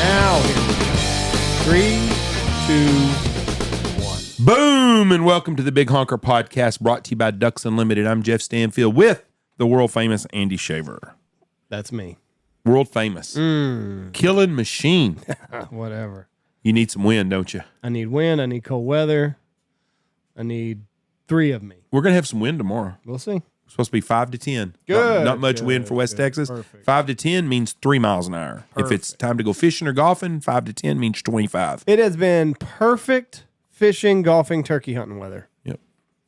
Now, here we go. 3, 2, 1. Boom, and welcome to the Big Honker Podcast, brought to you by Ducks Unlimited. I'm Jeff Stanfield with the world-famous Andy Shaver. That's me. World-famous. Killing machine. Whatever. You need some wind, don't you? I need wind. I need cold weather. I need 3 of me. We're going to have some wind tomorrow. We'll see. It's supposed to be 5 to 10. Good. Not much wind for West Texas. Perfect. 5 to 10 means 3 miles an hour. If it's time to go fishing or golfing, 5 to 10 means 25. It has been perfect fishing, golfing, turkey hunting weather. Yep.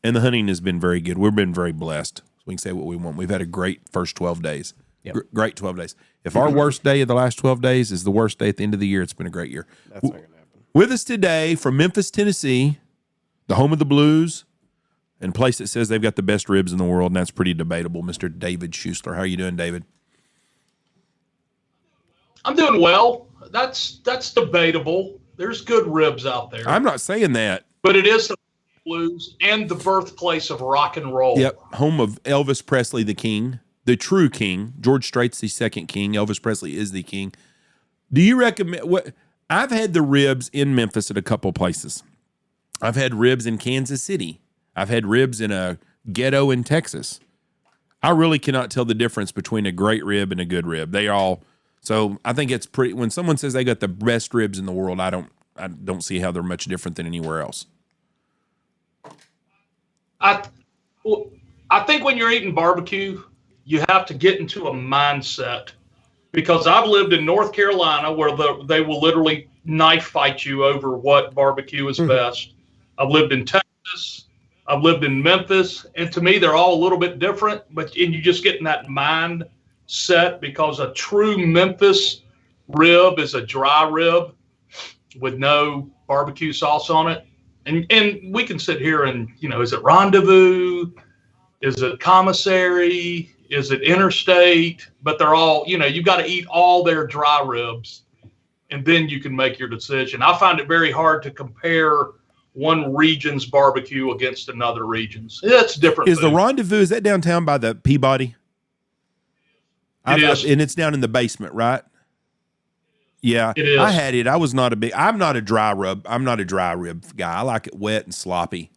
And the hunting has been very good. We've been very blessed. So we can say what we want. We've had a great first 12 days. Yep. Great 12 days. If our worst day of the last 12 days is the worst day at the end of the year, it's been a great year. That's not going to happen. With us today from Memphis, Tennessee, the home of the Blues, and a place that says they've got the best ribs in the world, and that's pretty debatable, Mr. David Schuessler. How are you doing, David? I'm doing well. That's debatable. There's good ribs out there. I'm not saying that. But it is the Blues and the birthplace of rock and roll. Yep, home of Elvis Presley, the king, the true king. George Strait's the second king. Elvis Presley is the king. Do you recommend what? I've had the ribs in Memphis at a couple places. I've had ribs in Kansas City. I've had ribs in a ghetto in Texas. I really cannot tell the difference between a great rib and a good rib. They all, so I think it's pretty, when someone says they got the best ribs in the world, I don't see how they're much different than anywhere else. I think when you're eating barbecue, you have to get into a mindset, because I've lived in North Carolina where they will literally knife fight you over what barbecue is best. I've lived in Texas. I've lived in Memphis, and to me, they're all a little bit different, and you just get in that mindset, because a true Memphis rib is a dry rib with no barbecue sauce on it. And we can sit here and, is it Rendezvous? Is it Commissary? Is it Interstate? But they're all, you've got to eat all their dry ribs, and then you can make your decision. I find it very hard to compare one region's barbecue against another region's. It's different. Is the Rendezvous, is that downtown by the Peabody? It is. And it's down in the basement, right? Yeah. It is. I had it. I'm not a dry rib guy. I like it wet and sloppy.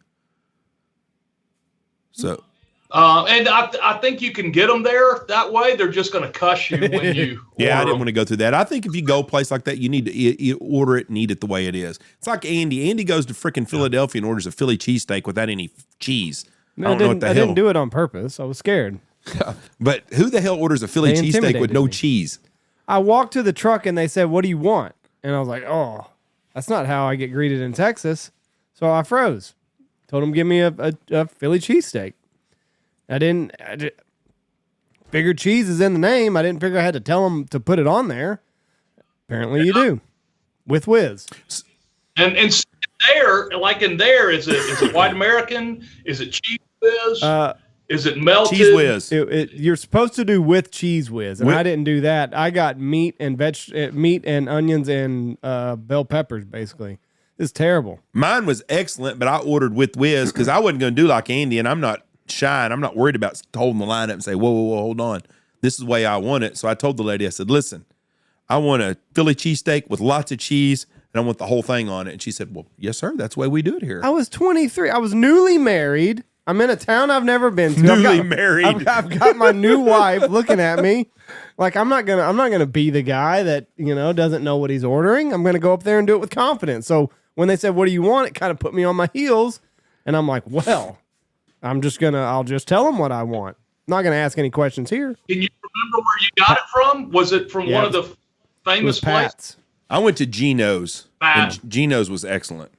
So. And I think you can get them there that way. They're just going to cuss you when you Yeah, I didn't order want to go through that. I think if you go a place like that, you need to order it and eat it the way it is. It's like Andy. Andy goes to freaking Philadelphia and orders a Philly cheesesteak without any cheese. No, I didn't do it on purpose. I was scared. But who the hell orders a Philly They cheesesteak with no intimidated me. cheese? I walked to the truck and they said, "What do you want?" And I was like, "Oh, that's not how I get greeted in Texas." So I froze. Told them, "Give me a Philly cheesesteak." I figured cheese is in the name. I didn't figure I had to tell them to put it on there. Apparently you do. With whiz. And there, like in there, is it white American? Is it cheese whiz? Is it melted? Cheese whiz. You're supposed to do with cheese whiz, and I didn't do that. I got meat and onions and bell peppers, basically. It's terrible. Mine was excellent, but I ordered with whiz because I wasn't going to do like Andy, and I'm not shy, and I'm not worried about holding the line up and say, whoa, hold on. This is the way I want it. So I told the lady, I said, listen, I want a Philly cheesesteak with lots of cheese, and I want the whole thing on it. And she said, well, yes, sir. That's the way we do it here. I was 23. I was newly married. I'm in a town I've never been to. Newly married. I've got my new wife looking at me like I'm not gonna be the guy that doesn't know what he's ordering. I'm gonna go up there and do it with confidence. So when they said, "What do you want?" it kind of put me on my heels, and I'm like, well, I'll just tell them what I want. I'm not gonna ask any questions here. Can you remember where you got it from? Was it from one of the famous places? Pat's. I went to Geno's, and Geno's was excellent.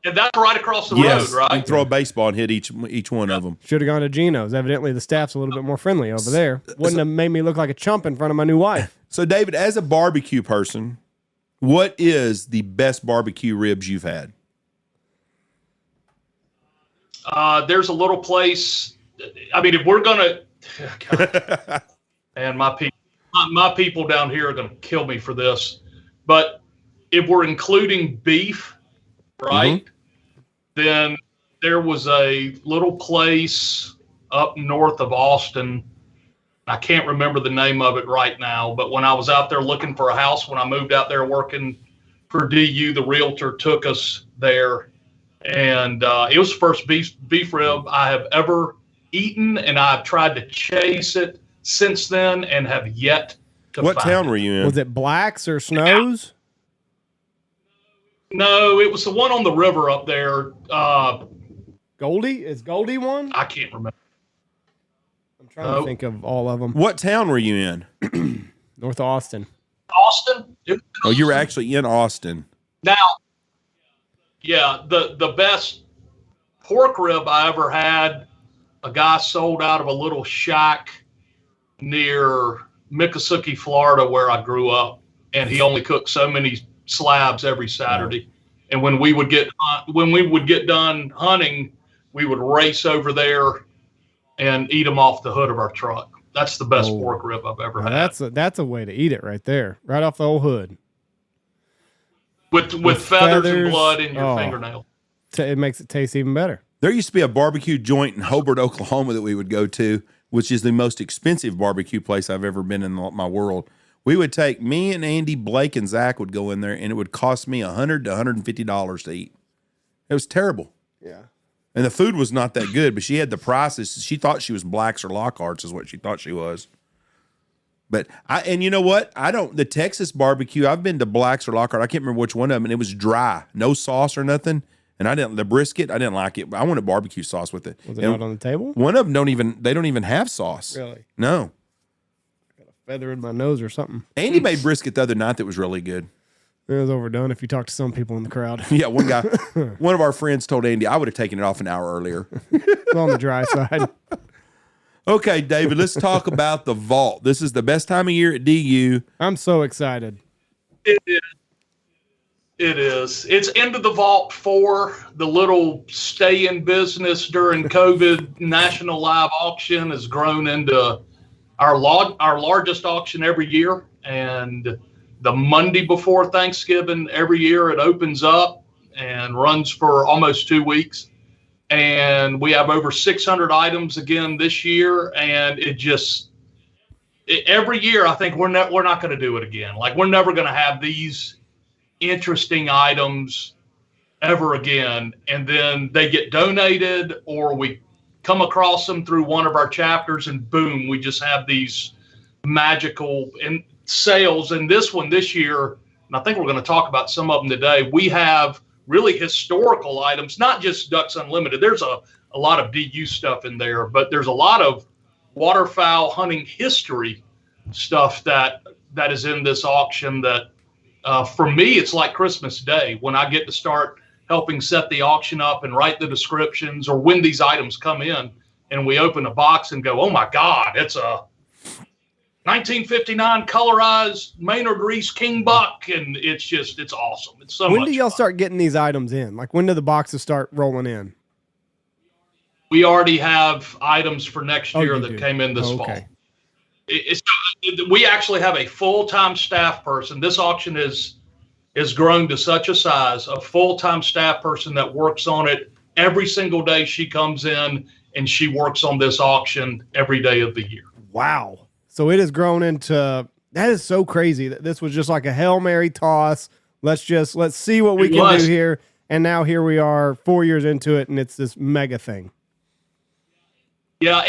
And that's right across the road, right? You throw a baseball and hit each one of them. Should have gone to Geno's. Evidently, the staff's a little bit more friendly over there. Wouldn't have made me look like a chump in front of my new wife. So, David, as a barbecue person, what is the best barbecue ribs you've had? There's a little place. I mean, if we're gonna, and my people down here are gonna kill me for this, but if we're including beef, right? Then there was a little place up north of Austin I can't remember the name of it right now, but when I was out there looking for a house, when I moved out there working for DU, the realtor took us there, and it was the first beef rib I have ever eaten, and I've tried to chase it since then and have yet to What find town it. were you in? Was it Blacks or Snows? No, it was the one on the river up there. Goldie? Is Goldie one? I can't remember. I'm trying to think of all of them. What town were you in? North Austin. Austin? Oh, you were actually in Austin. Now, yeah, the best pork rib I ever had, a guy sold out of a little shack near Miccosukee, Florida, where I grew up, and he only cooked so many slabs every Saturday. And when we would get done hunting, we would race over there and eat them off the hood of our truck. That's the best pork rib I've ever had. That's a way to eat it right there, right off the old hood. With feathers and blood in your fingernail. It makes it taste even better. There used to be a barbecue joint in Hobart, Oklahoma that we would go to, which is the most expensive barbecue place I've ever been in my world. We would take, me and Andy, Blake, and Zach would go in there, and it would cost me $100 to $150 to eat. It was terrible. Yeah. And the food was not that good, but she had the prices. She thought she was Blacks or Lockhart's is what she thought she was. But and you know what? The Texas barbecue, I've been to Blacks or Lockhart. I can't remember which one of them, and it was dry. No sauce or nothing. And the brisket, I didn't like it. I wanted barbecue sauce with it. Was it not on the table? One of them they don't even have sauce. Really? No. Got a feather in my nose or something. Andy made brisket the other night that was really good. It was overdone if you talk to some people in the crowd. Yeah, one of our friends told Andy I would have taken it off an hour earlier. It's on the dry side. Okay, David, let's talk about the vault. This is the best time of year at DU. I'm so excited. It is. It's into the vault 4, the little stay in business during COVID national live auction has grown into our largest auction every year. And the Monday before Thanksgiving every year, it opens up and runs for almost 2 weeks. And we have over 600 items again this year. And every year, I think we're not going to do it again. Like, we're never going to have these interesting items ever again. And then they get donated, or we come across them through one of our chapters, and boom, we just have these magical sales. And this year, and I think we're going to talk about some of them today, we have really historical items, not just Ducks Unlimited. There's a lot of DU stuff in there, but there's a lot of waterfowl hunting history stuff that is in this auction that, for me, it's like Christmas Day when I get to start helping set the auction up and write the descriptions, or when these items come in and we open a box and go, oh my God, it's a 1959 colorized Maynard Reese King Buck. And it's awesome. It's so much When do y'all fun. start getting these items in? Like, when do the boxes start rolling in? We already have items for next year that came in this fall. We actually have a full-time staff person. This auction is grown to such a size, a full-time staff person that works on it every single day. She comes in and she works on this auction every day of the year. Wow. So it has grown into, that is so crazy that this was just like a Hail Mary toss. Let's see what we can do here. And now here we are 4 years into it, and it's this mega thing. Yeah,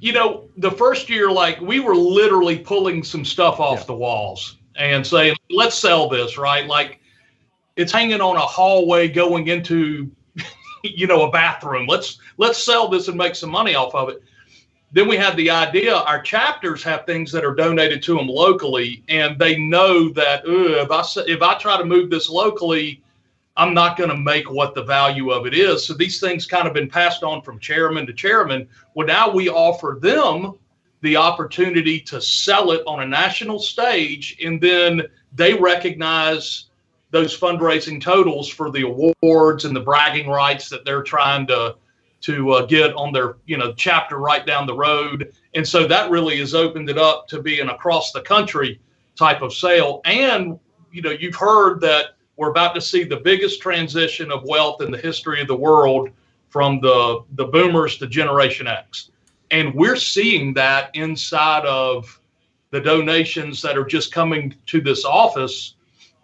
the first year, like, we were literally pulling some stuff off the walls and saying, let's sell this, right? Like, it's hanging on a hallway going into, a bathroom. Let's sell this and make some money off of it. Then we had the idea, our chapters have things that are donated to them locally, and they know that if I try to move this locally, I'm not going to make what the value of it is. So these things kind of been passed on from chairman to chairman. Well, now we offer them the opportunity to sell it on a national stage, and then they recognize those fundraising totals for the awards and the bragging rights that they're trying to get on their chapter right down the road. And so that really has opened it up to be an across the country type of sale. And you've heard that we're about to see the biggest transition of wealth in the history of the world from the boomers to Generation X. And we're seeing that inside of the donations that are just coming to this office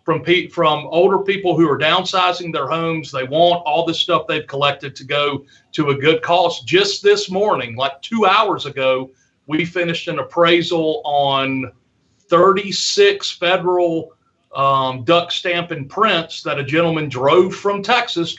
from older people who are downsizing their homes. They want all this stuff they've collected to go to a good cause. Just this morning, like 2 hours ago, we finished an appraisal on 36 federal duck stamping prints that a gentleman drove from Dallas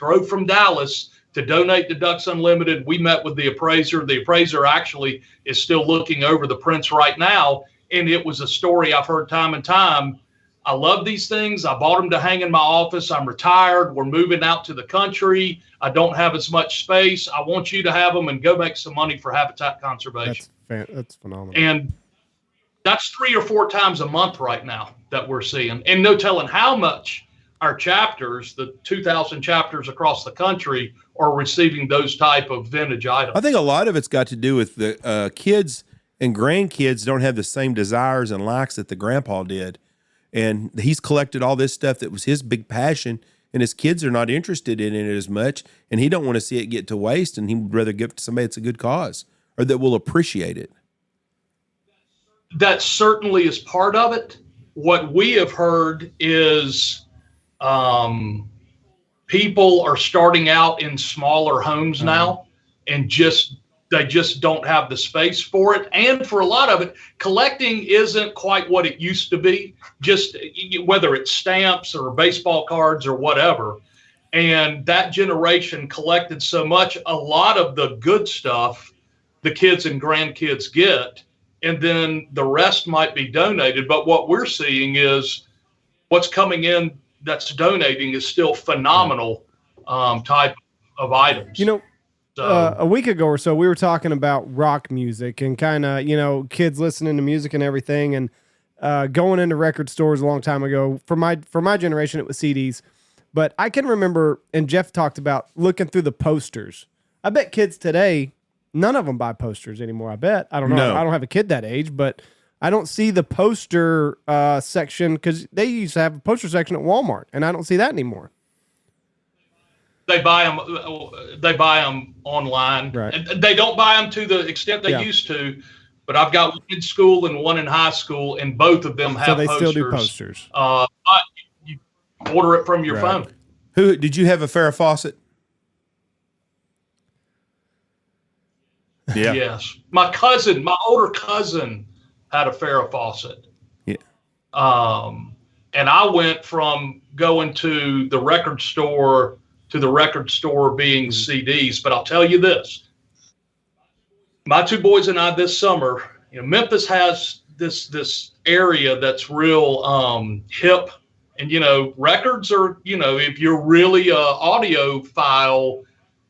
to donate to Ducks Unlimited. We met with the appraiser. The appraiser actually is still looking over the prints right now. And it was a story I've heard time and time. I love these things. I bought them to hang in my office. I'm retired. We're moving out to the country. I don't have as much space. I want you to have them and go make some money for habitat conservation. That's phenomenal. And that's 3 or 4 times a month right now that we're seeing. And no telling how much our chapters, the 2,000 chapters across the country, are receiving those type of vintage items. I think a lot of it's got to do with the kids and grandkids don't have the same desires and likes that the grandpa did. And he's collected all this stuff that was his big passion, and his kids are not interested in it as much, and he don't want to see it get to waste, and he would rather give it to somebody that's a good cause or that will appreciate it. That certainly is part of it. What we have heard is people are starting out in smaller homes now, and they just don't have the space for it. And for a lot of it, collecting isn't quite what it used to be, just whether it's stamps or baseball cards or whatever. And that generation collected so much, a lot of the good stuff the kids and grandkids get, and then the rest might be donated. But what we're seeing is what's coming in that's donating is still phenomenal type of items. You know, a week ago or so, we were talking about rock music and kind of, kids listening to music and everything, and going into record stores a long time ago. For my generation, it was CDs. But I can remember, and Jeff talked about looking through the posters. I bet kids today, none of them buy posters anymore. I bet. I don't know. No. I don't have a kid that age, but I don't see the poster section, because they used to have a poster section at Walmart, and I don't see that anymore. They buy them online. Right. And they don't buy them to the extent they used to, but I've got one in school and one in high school, and both of them have So they posters. still do posters. You order it from your phone. Who did you have a Farrah Fawcett? Yeah. Yes. My older cousin had a Farrah Fawcett. Yeah. And I went from going to the record store to the record store being CDs. But I'll tell you this, my 2 boys and I this summer, Memphis has this area that's real hip, and records are, if you're really a audiophile,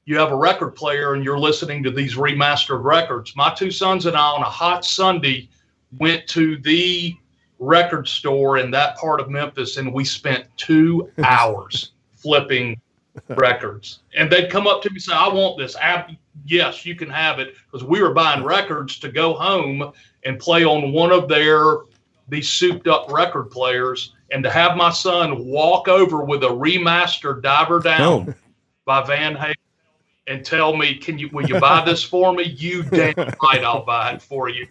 you have a record player and you're listening to these remastered records. My 2 sons and I on a hot Sunday went to the record store in that part of Memphis, and we spent 2 hours flipping records. And they'd come up to me and say, I want this. Yes, you can have it, because we were buying records to go home and play on one of these souped up record players, and to have my son walk over with a remastered Diver Down by Van Halen and tell me, will you buy this for me? You damn right, I'll buy it for you.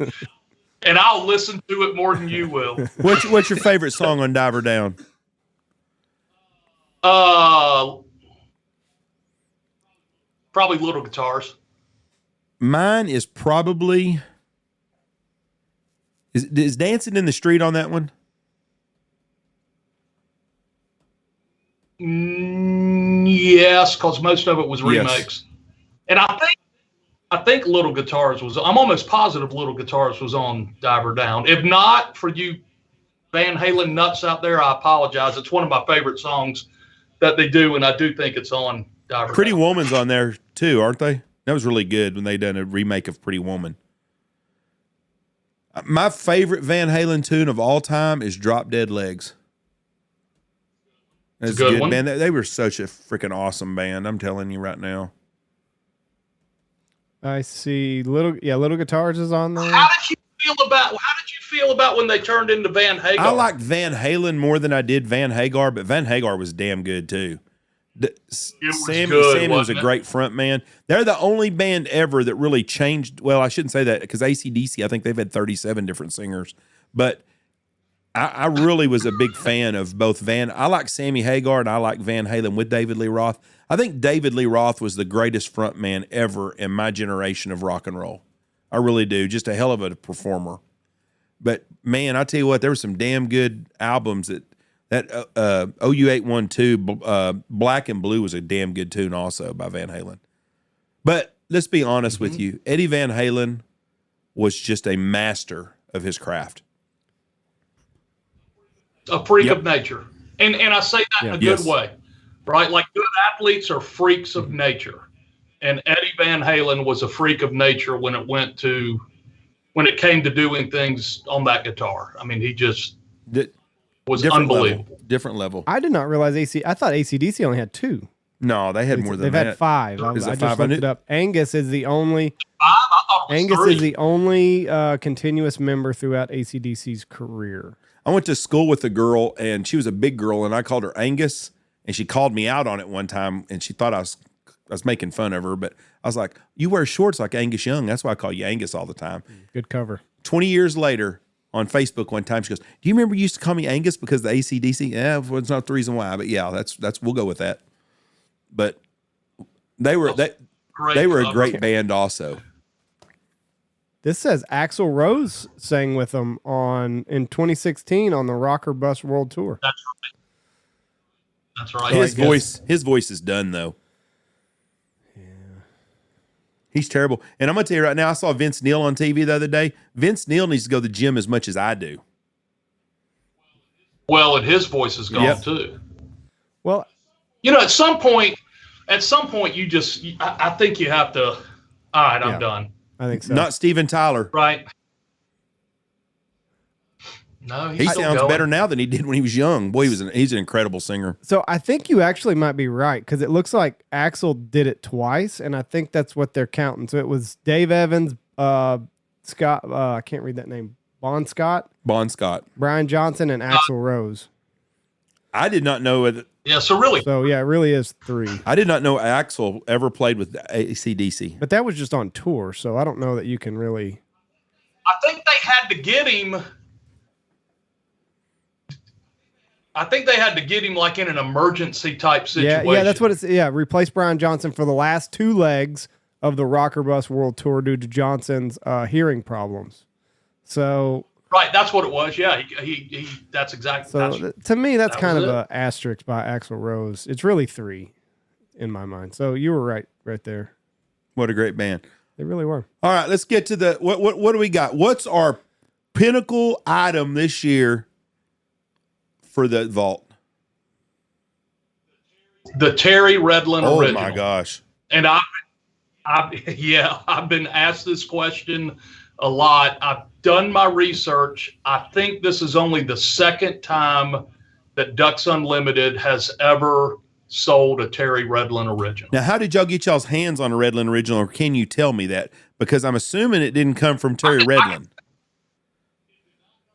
And I'll listen to it more than you will. What's your favorite song on Diver Down? Probably Little Guitars. Mine is probably is Dancing in the Street on that one? Yes, because most of it was remakes. Yes. And I think Little Guitars was. I'm almost positive Little Guitars was on Diver Down. If not, for you Van Halen nuts out there, I apologize. It's one of my favorite songs that they do, and I do think it's on Diver Pretty Down. Woman's on there too, aren't they? That was really good when they done a remake of Pretty Woman. My favorite Van Halen tune of all time is Drop Dead Legs. That's a good one. Man. They were such a freaking awesome band. I'm telling you right now. I see Little Guitars is on there. How did you feel about when they turned into Van Hagar? I liked Van Halen more than I did Van Hagar, but Van Hagar was damn good too. Sammy good, was a wasn't it? great front man. They're the only band ever that really changed. Well, I shouldn't say that because ACDC, I think they've had 37 different singers. But I really was a big fan of both I like Sammy Hagar and I like Van Halen with David Lee Roth. I think David Lee Roth was the greatest front man ever in my generation of rock and roll. I really do. Just a hell of a performer. But, man, I tell you what, there were some damn good albums that OU812, Black and Blue was a damn good tune also by Van Halen. But let's be honest with you. Eddie Van Halen was just a master of his craft. A freak of nature. And I say that in a good way, right? Like good athletes are freaks of nature. And Eddie Van Halen was a freak of nature when it came to doing things on that guitar. I mean, he just was unbelievable. Different level. I did not realize I thought ACDC only had 2. No, they had more than that. They've had 5. I just looked it up. Angus is the only. I thought it was 3. Is the only continuous member throughout ACDC's career. I went to school with a girl, and she was a big girl, and I called her Angus, and she called me out on it one time, and she thought I was making fun of her, but I was like, you wear shorts like Angus Young. That's why I call you Angus all the time. Good cover. 20 years later, on Facebook one time, she goes, do you remember you used to call me Angus because of the ACDC? Yeah, well, it's not the reason why, but yeah, that's we'll go with that. But they were a great band also. This says Axl Rose sang with them in 2016 on the Rocker Bus World Tour. That's right. His voice is done though. Yeah. He's terrible. And I'm gonna tell you right now, I saw Vince Neil on TV the other day. Vince Neil needs to go to the gym as much as I do. Well, and his voice is gone too. Well, at some point you just I think you have to, all right, I'm done. I think so. Not Steven Tyler. Right. No, he sounds better now than he did when he was young. Boy, he's an incredible singer. So I think you actually might be right because it looks like Axl did it twice, and I think that's what they're counting. So it was Dave Evans, Scott. I can't read that name. Bon Scott, Brian Johnson, and Axl Rose. I did not know it. Yeah. So really. So yeah, it really is 3. I did not know Axl ever played with ACDC. But that was just on tour, so I don't know that you can really. I think they had to get him. Like in an emergency type situation. Yeah, that's what it's. Yeah, replace Brian Johnson for the last 2 legs of the Rocker Bus World Tour due to Johnson's hearing problems. So. Right, that's what it was. Yeah, he that's exactly. So to me, that's kind of an asterisk by Axl Rose. It's really 3 in my mind. So you were right there. What a great band. They really were. All right, let's get to the what do we got? What's our pinnacle item this year for the vault? The Terry Redlin original. Oh my gosh. And I've been asked this question a lot. I've done my research. I think this is only the second time that Ducks Unlimited has ever sold a Terry Redlin original. Now, how did y'all get y'all's hands on a Redlin original, or can you tell me that? Because I'm assuming it didn't come from Terry Redlin.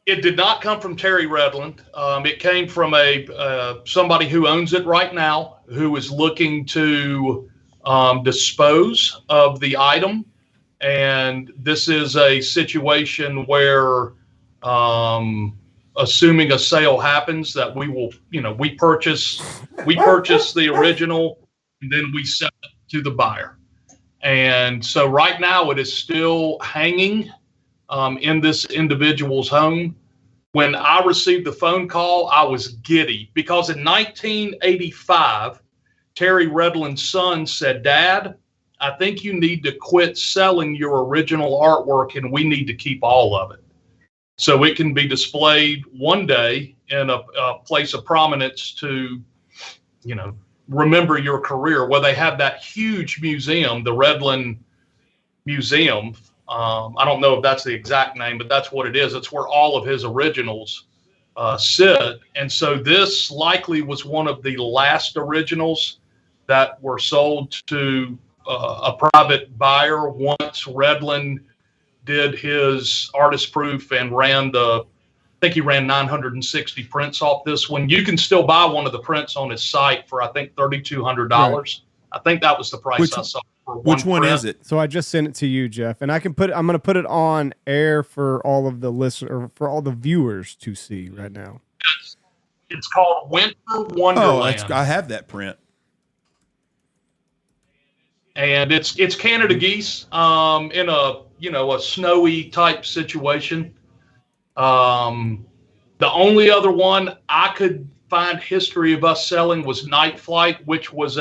It did not come from Terry Redlin. It came from somebody who owns it right now, who is looking to dispose of the item. And this is a situation where, assuming a sale happens, that we will, we purchase the original, and then we sell it to the buyer. And so right now it is still hanging in this individual's home. When I received the phone call, I was giddy because in 1985, Terry Redlin's son said, "Dad, I think you need to quit selling your original artwork and we need to keep all of it so it can be displayed one day in a place of prominence to, remember your career," where they have that huge museum, the Redland Museum. I don't know if that's the exact name, but that's what it is. It's where all of his originals sit. And so this likely was one of the last originals that were sold to a private buyer once Redland did his artist proof and ran the think he ran 960 prints off this one. You can still buy one of the prints on his site for, I think, $3,200. Right. I think that was the price I saw for one. Which one is it? So I just sent it to you, Jeff, and I'm going to put it on air for all of the listeners, for all the viewers to see right now. It's called Winter Wonderland. Oh, I have that print. And it's Canada geese in a snowy type situation. The only other one I could find history of us selling was Night Flight, which was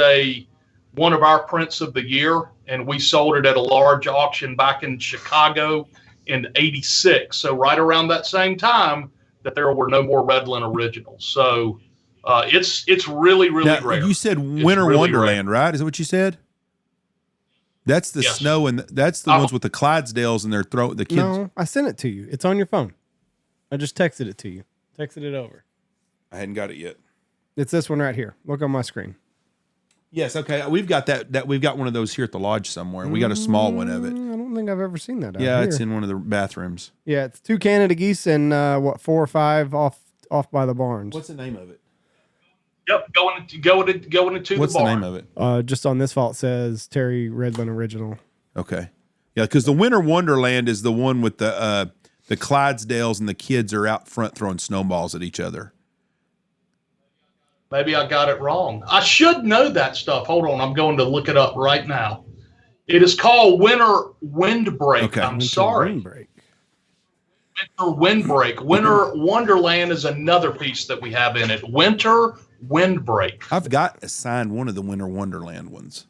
one of our prints of the year, and we sold it at a large auction back in Chicago in '86. So right around that same time that there were no more Redland originals. So it's really, really now, rare. You said Winter really Wonderland, rare. Right? Is that what you said? That's the snow, and that's the ones with the Clydesdales and their throat. The kids. No, I sent it to you. It's on your phone. I just texted it to you. Texted it over. I hadn't got it yet. It's this one right here. Look on my screen. Yes, okay. We've got that we've got one of those here at the lodge somewhere. We got a small one of it. I don't think I've ever seen that. Yeah, it's in one of the bathrooms. Yeah, it's 2 Canada geese and 4 or 5 off by the barns. What's the name of it? Yep, going into the barn. What's the name of it? Just on this file, it says Terry Redlin original. Okay. Yeah, because the Winter Wonderland is the one with the Clydesdales and the kids are out front throwing snowballs at each other. Maybe I got it wrong. I should know that stuff. Hold on, I'm going to look it up right now. It is called Winter Windbreak. Okay. I'm sorry. Windbreak. Winter Windbreak. Winter Wonderland is another piece that we have in it. Winter Windbreak. I've got assigned one of the Winter Wonderland ones.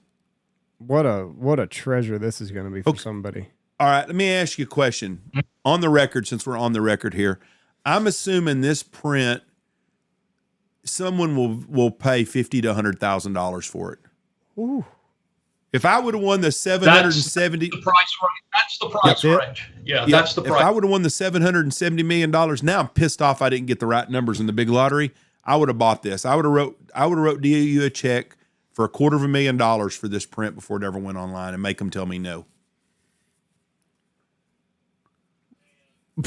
What a treasure this is going to be for somebody. All right, let me ask you a question. On the record, since we're on the record here, I'm assuming this print, someone will pay $50,000 to $100,000 for it. Ooh. If I would have won the 770, that's the price range. That's the price range. Yeah, that's the price. If I would have won the $770 million, now I'm pissed off I didn't get the right numbers in the big lottery. I would have bought this. I would have wrote DOU a check for $250,000 for this print before it ever went online and make them tell me no.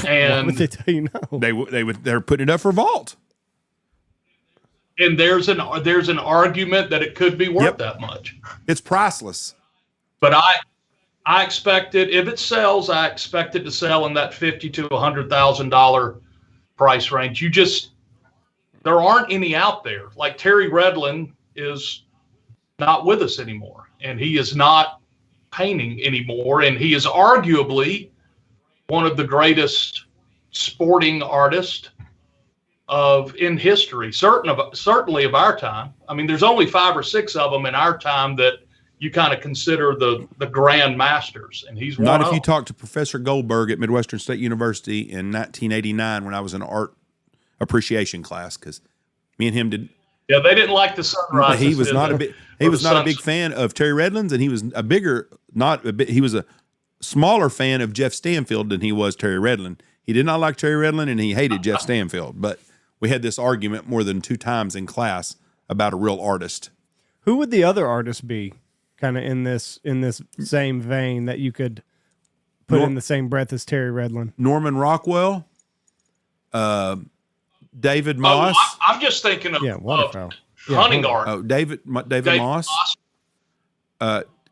And why would they tell you no? They're putting it up for vault. And there's an argument that it could be worth that much. It's priceless. But I expect it, if it sells, I expect it to sell in that $50,000 to $100,000 price range. There aren't any out there. Like Terry Redlin is not with us anymore, and he is not painting anymore, and he is arguably one of the greatest sporting artists in history, certainly of our time. I mean, there's only 5 or 6 of them in our time that you kind of consider the grand masters, and he's not one if you talk to Professor Goldberg at Midwestern State University in 1989 when I was in art appreciation class, because me and him did. Yeah, they didn't like the sunrise. He was not a big fan of Terry Redlin's, and he was he was a smaller fan of Jeff Stanfield than he was Terry Redlin. He did not like Terry Redlin, and he hated Jeff Stanfield. But we had this argument more than 2 times in class about a real artist. Who would the other artist be, kind of in this same vein that you could put in the same breath as Terry Redlin? Norman Rockwell, David Moss. I'm just thinking of waterfowl. Hunting art. Oh, David Moss.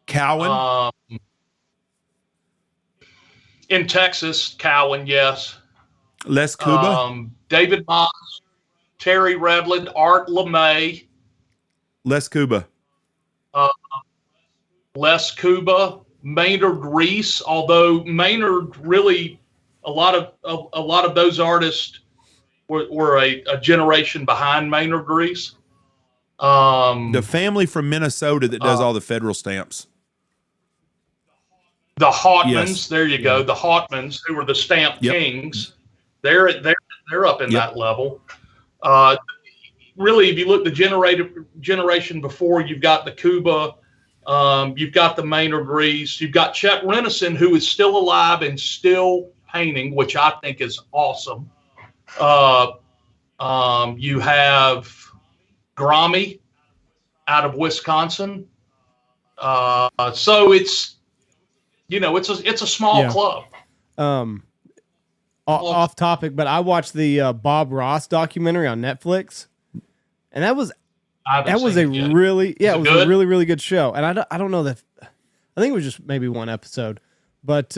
Cowan. In Texas, Cowan, yes. Les Cuba. David Moss, Terry Redlin, Art LeMay. Les Cuba. Les Cuba, Maynard Reese, although Maynard really, a lot of those artists were a generation behind Maynard Reese. The family from Minnesota that does all the federal stamps. The Hotmans, there you go. The Hotmans, who were the stamp kings, they're up in that level. Really, if you look the generation before, you've got the Cuba, you've got the Maynard Reese, you've got Chet Renison, who is still alive and still painting, which I think is awesome. You have Grommy out of Wisconsin. So it's a small club. off topic, but I watched the Bob Ross documentary on Netflix, and that was a really really good show. And I don't know that, I think it was just maybe one episode, but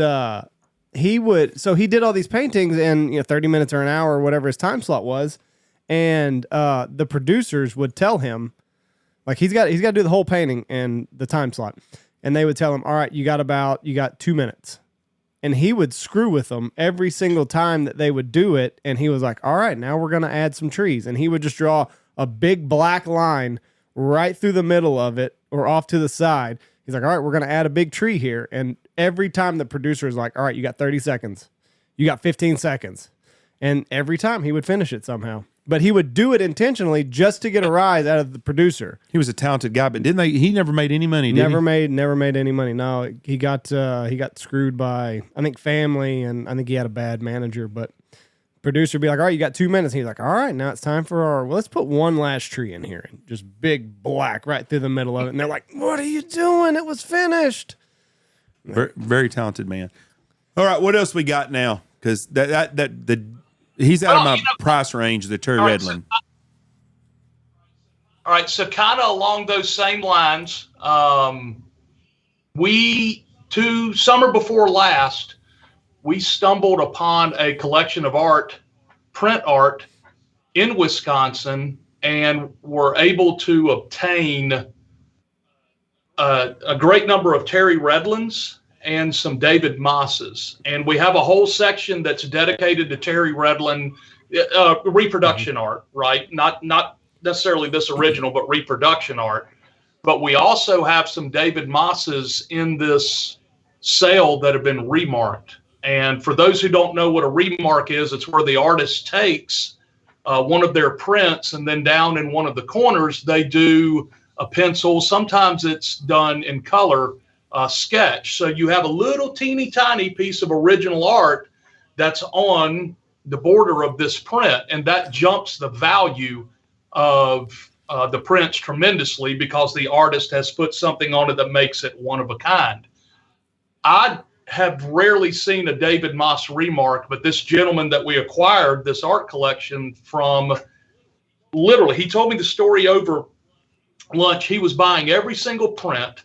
he did all these paintings in 30 minutes or an hour or whatever his time slot was, and the producers would tell him, like, he's got to do the whole painting and the time slot, and they would tell him, all right, you got 2 minutes. And he would screw with them every single time that they would do it. And he was like, all right, now we're going to add some trees. And he would just draw a big black line right through the middle of it or off to the side. He's like, all right, we're going to add a big tree here. And every time the producer is like, all right, you got 30 seconds. You got 15 seconds. And every time he would finish it somehow. But he would do it intentionally just to get a rise out of the producer. He was a talented guy, but he never made any money, did he? Never made any money. No, he got screwed by, I think, family, and I think he had a bad manager. But producer would be like, all right, you got 2 minutes. And he's like, all right, now it's time for let's put one last tree in here. And just big black right through the middle of it. And they're like, what are you doing? It was finished. Very, very talented man. All right, what else we got now? Because he's out of my price range, the Terry Redlin. All right, so kind of along those same lines, summer before last, we stumbled upon a collection of print art in Wisconsin, and were able to obtain a great number of Terry Redlins and some David Mosses. And we have a whole section that's dedicated to Terry Redlin reproduction art, right? Not necessarily this original, but reproduction art. But we also have some David Mosses in this sale that have been remarked. And for those who don't know what a remark is, it's where the artist takes one of their prints, and then down in one of the corners, they do a pencil. Sometimes it's done in color sketch. So you have a little teeny tiny piece of original art that's on the border of this print, and that jumps the value of the prints tremendously because the artist has put something on it that makes it one of a kind. I have rarely seen a David Moss remark, but this gentleman that we acquired this art collection from, literally, he told me the story over lunch. He was buying every single print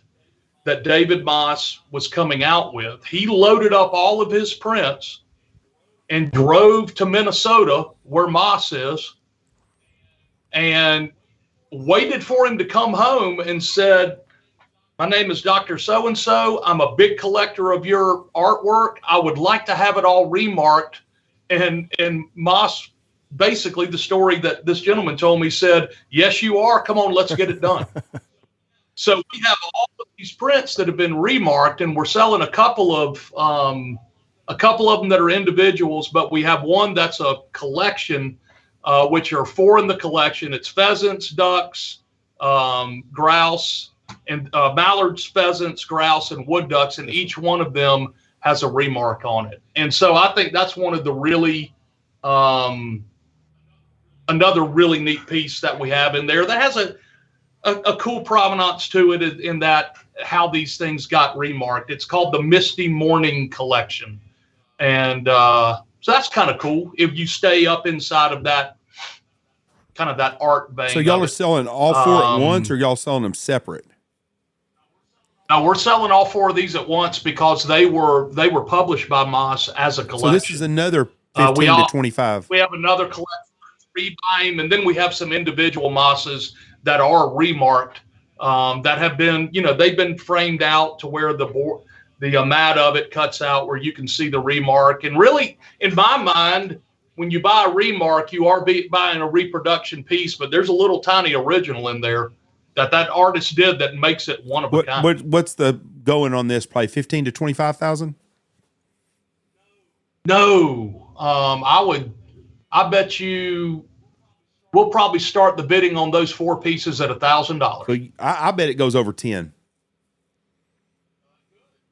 that David Moss was coming out with. He loaded up all of his prints and drove to Minnesota, where Moss is, and waited for him to come home and said, my name is Dr. So-and-so. I'm a big collector of your artwork. I would like to have it all remarked. And Moss, basically the story that this gentleman told me, said, yes, you are. Come on, let's get it done. So we have all of these prints that have been remarked, and we're selling a couple of them that are individuals, but we have one that's a collection, which are 4 in the collection. It's pheasants, ducks, grouse, and mallards, pheasants, grouse, and wood ducks, and each one of them has a remark on it. And so I think that's one of the really, another really neat piece that we have in there that has a cool provenance to it, in that how these things got remarked. It's called the Misty Morning Collection. And so that's kind of cool if you stay up inside of that, kind of that art vein. So y'all are selling all 4 at once, or y'all selling them separate? Now we're selling all 4 of these at once because they were published by Moss as a collection. So this is another 15 to 25. We have another collection, rebuy, and then we have some individual Mosses that are remarked, that have been, they've been framed out to where the mat of it cuts out where you can see the remark. And really, in my mind, when you buy a remark, you are buying a reproduction piece, but there's a little tiny original in there that artist did that makes it one of a kind. What's the going on this? Probably 15 to 25,000? No, I bet you we'll probably start the bidding on those 4 pieces at $1,000. So I bet it goes over 10.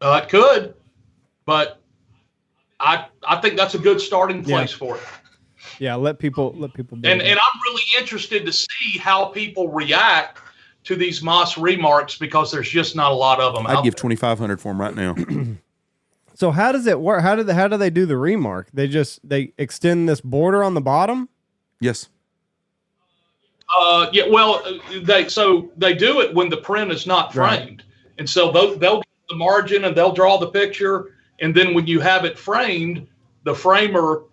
It could, but I think that's a good starting place for it. Yeah, let people bid. And I'm really interested to see how people react to these Moss remarks, because there's just not a lot of them. I'd give $2,500 for them right now. So how does it work? How do they do the remark? They extend this border on the bottom? Yes. Yeah. Well, they do it when the print is not framed, and so they'll get the margin and they'll draw the picture, and then when you have it framed, the framer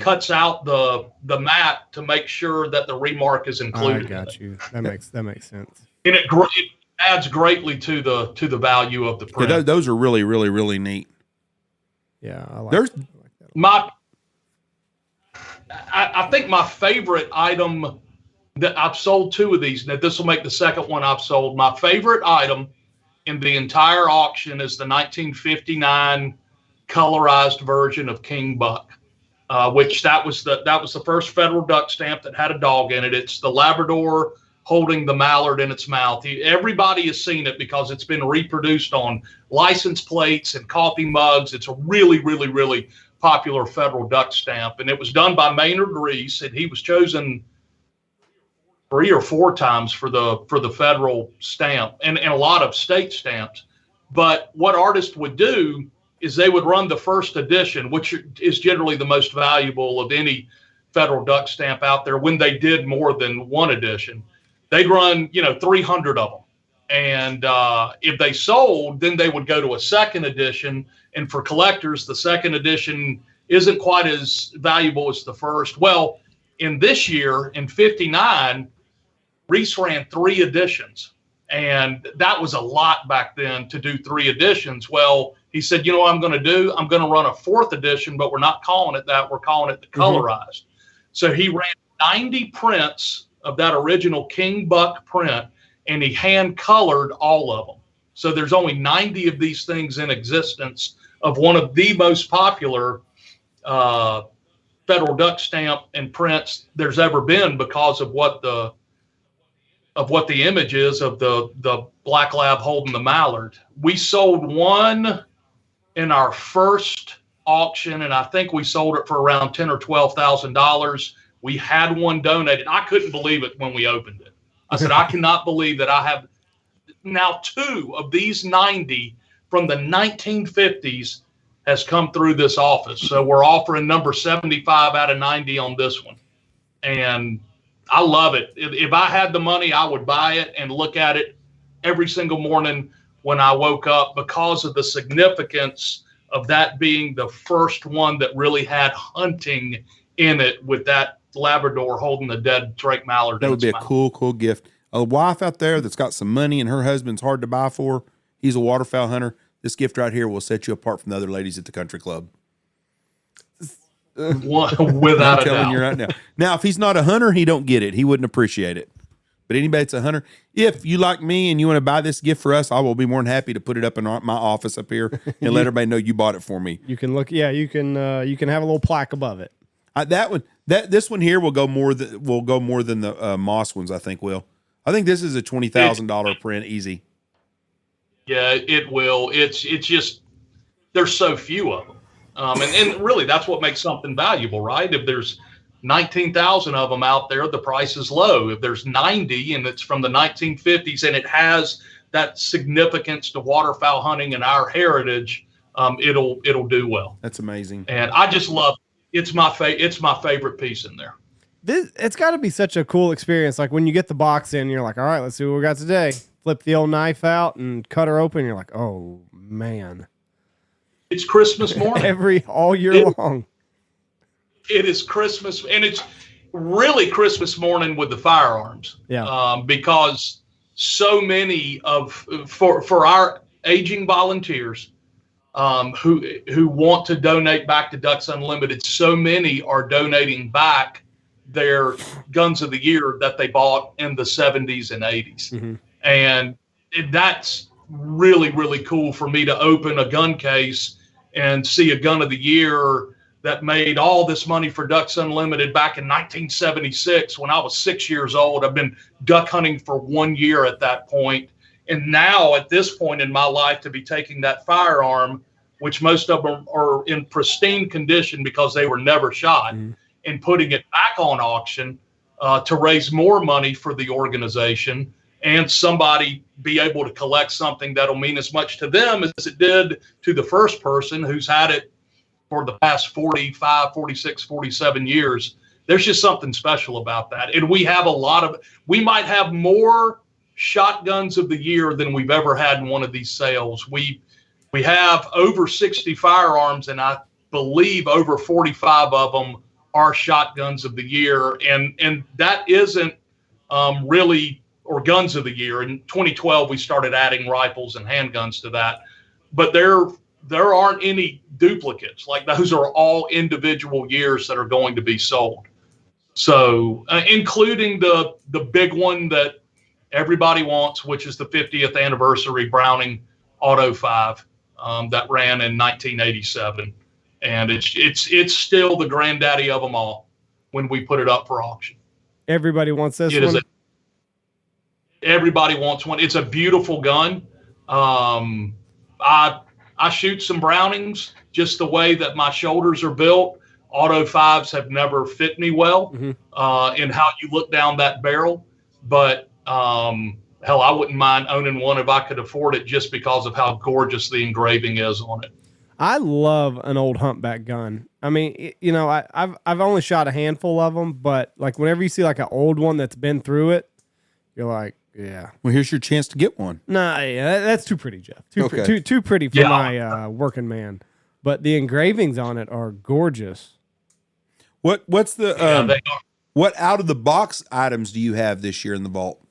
cuts out the mat to make sure that the remark is included. I got you. That makes sense. And it adds greatly to the value of the print. Yeah, those are really, really, really neat. Yeah, I think my favorite item that I've sold 2 of these. Now this will make the second one I've sold. My favorite item in the entire auction is the 1959 colorized version of King Buck, which that was the first federal duck stamp that had a dog in it. It's the Labrador holding the mallard in its mouth. Everybody has seen it because it's been reproduced on license plates and coffee mugs. It's a really, really, really popular federal duck stamp, and it was done by Maynard Reese, and he was chosen 3 or 4 times for the federal stamp and a lot of state stamps. But what artists would do is they would run the first edition, which is generally the most valuable of any federal duck stamp out there. When they did more than one edition, they'd run 300 of them, and if they sold, then they would go to a second edition. And for collectors, the second edition isn't quite as valuable as the first. Well, in this year, in '59, Reese ran 3 editions, and that was a lot back then to do 3 editions. Well, he said, you know what I'm going to do? I'm going to run a 4th edition, but we're not calling it that. We're calling it the colorized. So he ran 90 prints of that original King Buck print, and he hand colored all of them. So there's only 90 of these things in existence of one of the most popular federal duck stamp and prints there's ever been, because of what the image is of the black lab holding the mallard. We sold one in our first auction, and I think we sold it for around $10,000 or $12,000. We had one donated. I couldn't believe it when we opened it. I said, I cannot believe that I have now 2 of these 90 from the 1950s has come through this office. So we're offering number 75 out of 90 on this one. And I love it. If I had the money, I would buy it and look at it every single morning when I woke up, because of the significance of that being the first one that really had hunting in it, with that Labrador holding the dead Drake mallard. That would be a cool gift. A wife out there that's got some money and her husband's hard to buy for, he's a waterfowl hunter. This gift right here will set you apart from the other ladies at the country club. Without I'm a telling doubt. you right now. Now, if he's not a hunter, he don't get it. He wouldn't appreciate it. But anybody that's a hunter, if you like me and you want to buy this gift for us, I will be more than happy to put it up in my office up here and let everybody know you bought it for me. You can look. Yeah, you can have a little plaque above it. This one here will go more than the Moss ones. I think will. I think this is a $20,000 print easy. Yeah, it will. It's just there's so few of them, and really that's what makes something valuable, right? If there's 19,000 of them out there, the price is low. If there's 90 and it's from the 1950s and it has that significance to waterfowl hunting and our heritage, it'll do well. That's amazing. And I just love it. It's my favorite piece in there. It's got to be such a cool experience. Like when you get the box in, you're like, all right, let's see what we got today. Flip the old knife out and cut her open. You're like, oh man, it's Christmas morning all year long. It is Christmas, and it's really Christmas morning with the firearms. Yeah. Because so many for our aging volunteers who want to donate back to Ducks Unlimited, so many are donating back their guns of the year that they bought in the 70s and 80s. Mm-hmm. And that's really, really cool for me to open a gun case and see a gun of the year that made all this money for Ducks Unlimited back in 1976 when I was 6 years old. I've been duck hunting for 1 year at that point. And now at this point in my life, to be taking that firearm, which most of them are in pristine condition because they were never shot, and putting it back on auction to raise more money for the organization. and somebody be able to collect something that'll mean as much to them as it did to the first person who's had it for the past 45, 46, 47 years. There's just something special about that. And we have we might have more shotguns of the year than we've ever had in one of these sales. We have over 60 firearms, and I believe over 45 of them are shotguns of the year. And that isn't really, or guns of the year. In 2012, we started adding rifles and handguns to that. But there aren't any duplicates. Like, those are all individual years that are going to be sold. So, including the big one that everybody wants, which is the 50th anniversary Browning Auto 5 that ran in 1987, and it's still the granddaddy of them all when we put it up for auction. Everybody wants this one. Everybody wants one. It's a beautiful gun. I shoot some Brownings just the way that my shoulders are built. Auto 5s have never fit me well in how you look down that barrel. But hell, I wouldn't mind owning one if I could afford it, just because of how gorgeous the engraving is on it. I love an old humpback gun. I mean, I've only shot a handful of them, but like whenever you see like an old one that's been through it, you're like, yeah. Well, here's your chance to get one. Nah, yeah, that's too pretty, Jeff. Too pretty for my working man. But the engravings on it are gorgeous. What's the what out of the box items do you have this year in the vault?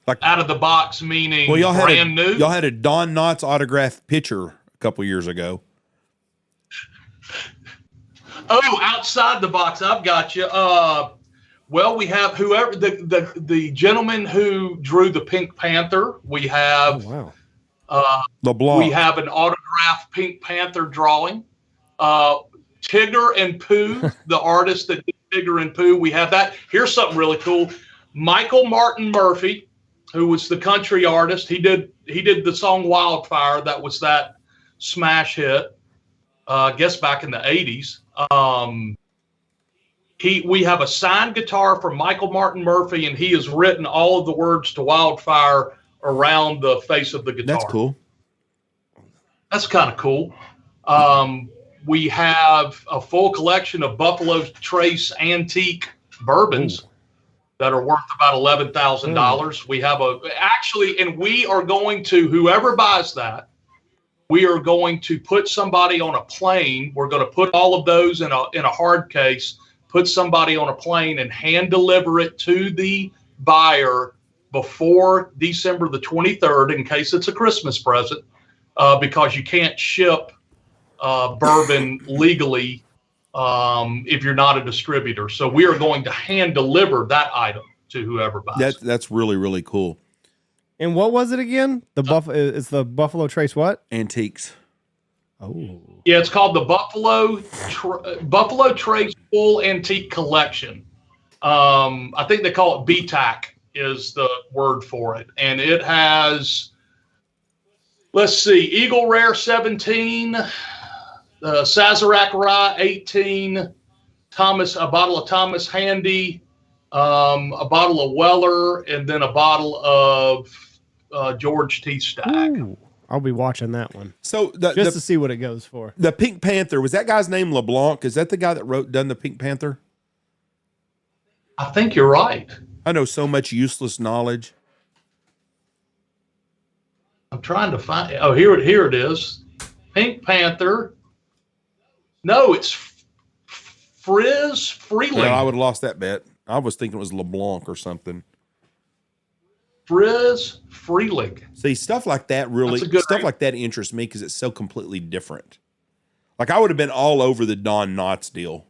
Like out of the box, meaning y'all brand new? Y'all had a Don Knotts autographed picture a couple years ago. Oh, outside the box, I've got you. Well, we have whoever the gentleman who drew the Pink Panther. We have LeBlanc. We have an autographed Pink Panther drawing. Tigger and Pooh, the artist that did Tigger and Pooh. We have that. Here's something really cool. Michael Martin Murphey, who was the country artist. He did the song Wildfire. That was that smash hit, I guess back in the 80s. We have a signed guitar from Michael Martin Murphey, and he has written all of the words to Wildfire around the face of the guitar. That's cool. That's kind of cool. We have a full collection of Buffalo Trace antique bourbons that are worth about $11,000. We have and we are going to, whoever buys that, we are going to put somebody on a plane. We're going to put all of those in a hard case, put somebody on a plane and hand deliver it to the buyer before December the 23rd, in case it's a Christmas present, because you can't ship bourbon legally if you're not a distributor. So we are going to hand deliver that item to whoever buys. That's really, really cool. And what was it again? It's the Buffalo Trace what? Antiques. Oh. Yeah, it's called the Buffalo Trace Full Antique Collection. I think they call it BTAC is the word for it. And it has, let's see, Eagle Rare 17, Sazerac Rye 18, a bottle of Thomas Handy, a bottle of Weller, and then a bottle of George T. Stack. Ooh, I'll be watching that one. So just to see what it goes for. The Pink Panther, was that guy's name LeBlanc? Is that the guy that done the Pink Panther? I think you're right. I know so much useless knowledge. I'm trying to find it. Oh, here it is. Pink Panther. No, it's Frizz Freeling. Yeah, I would have lost that bet. I was thinking it was LeBlanc or something. Frizz Freeling. See, stuff like that like that interests me because it's so completely different. Like I would have been all over the Don Knotts deal.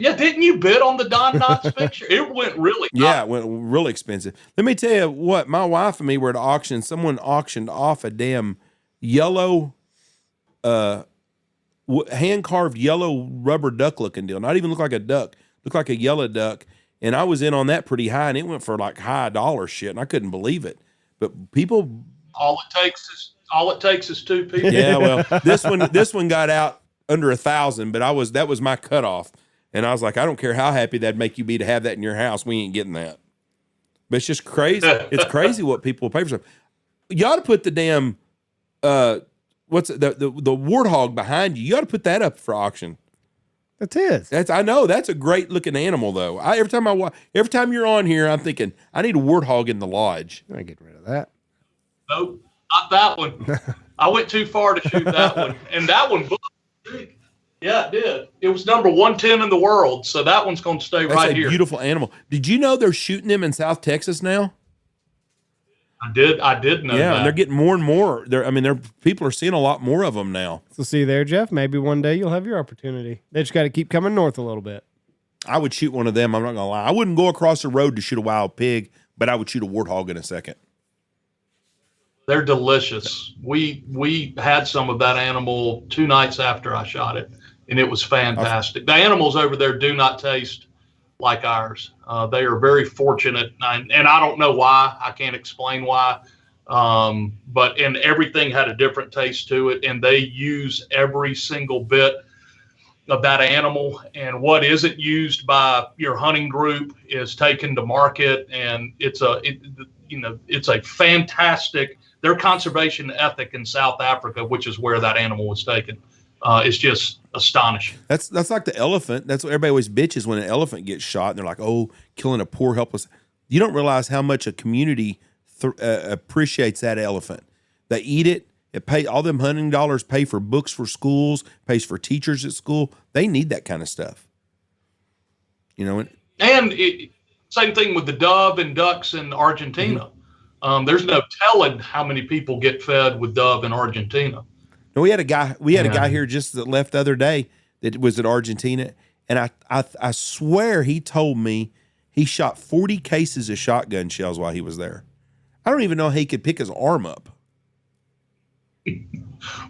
Didn't you bid on the Don Knotts picture? It went really it went really expensive. Let me tell you what, my wife and me were at auction. Someone auctioned off a damn yellow, hand-carved yellow rubber duck looking deal. Not even look like a duck, looked like a yellow duck. And I was in on that pretty high, and it went for like high dollar shit, and I couldn't believe it. But people, all it takes is two people. Yeah, well, this one got out under 1,000, but that was my cutoff. And I was like, I don't care how happy that'd make you be to have that in your house. We ain't getting that. But it's just crazy. It's crazy what people will pay for stuff. You ought to put the damn what's it, the warthog behind you. You ought to put that up for auction. That's his. I know that's a great looking animal though. Every time you're on here, I'm thinking I need a warthog in the lodge. I get rid of that. Nope, not that one. I went too far to shoot that one, and that one booked big. Yeah, it did. It was number 110 in the world, so that one's going to stay That's right a here. Beautiful animal. Did you know they're shooting them in South Texas now? I did know Yeah, that. and they're getting more and more. People are seeing a lot more of them now. So see there, Jeff, maybe one day you'll have your opportunity. They just got to keep coming north a little bit. I would shoot one of them. I'm not going to lie. I wouldn't go across the road to shoot a wild pig, but I would shoot a warthog in a second. They're delicious. We had some of that animal 2 nights after I shot it, and it was fantastic. The animals over there do not taste like ours. They are very fortunate, and I don't know why. I can't explain why. And everything had a different taste to it, and they use every single bit of that animal, and what isn't used by your hunting group is taken to market, and it's a fantastic. Their conservation ethic in South Africa, which is where that animal was taken, is just astonishing. That's like the elephant. That's what everybody always bitches when an elephant gets shot, and they're like, "Oh, killing a poor helpless." You don't realize how much a community appreciates that elephant. They eat it. It pay all them hunting dollars pay for books for schools, pays for teachers at school. They need that kind of stuff. And same thing with the dove and ducks in Argentina. There's no telling how many people get fed with dove in Argentina. No, we had a guy here just that left the other day that was in Argentina, and I swear he told me he shot 40 cases of shotgun shells while he was there. I don't even know how he could pick his arm up.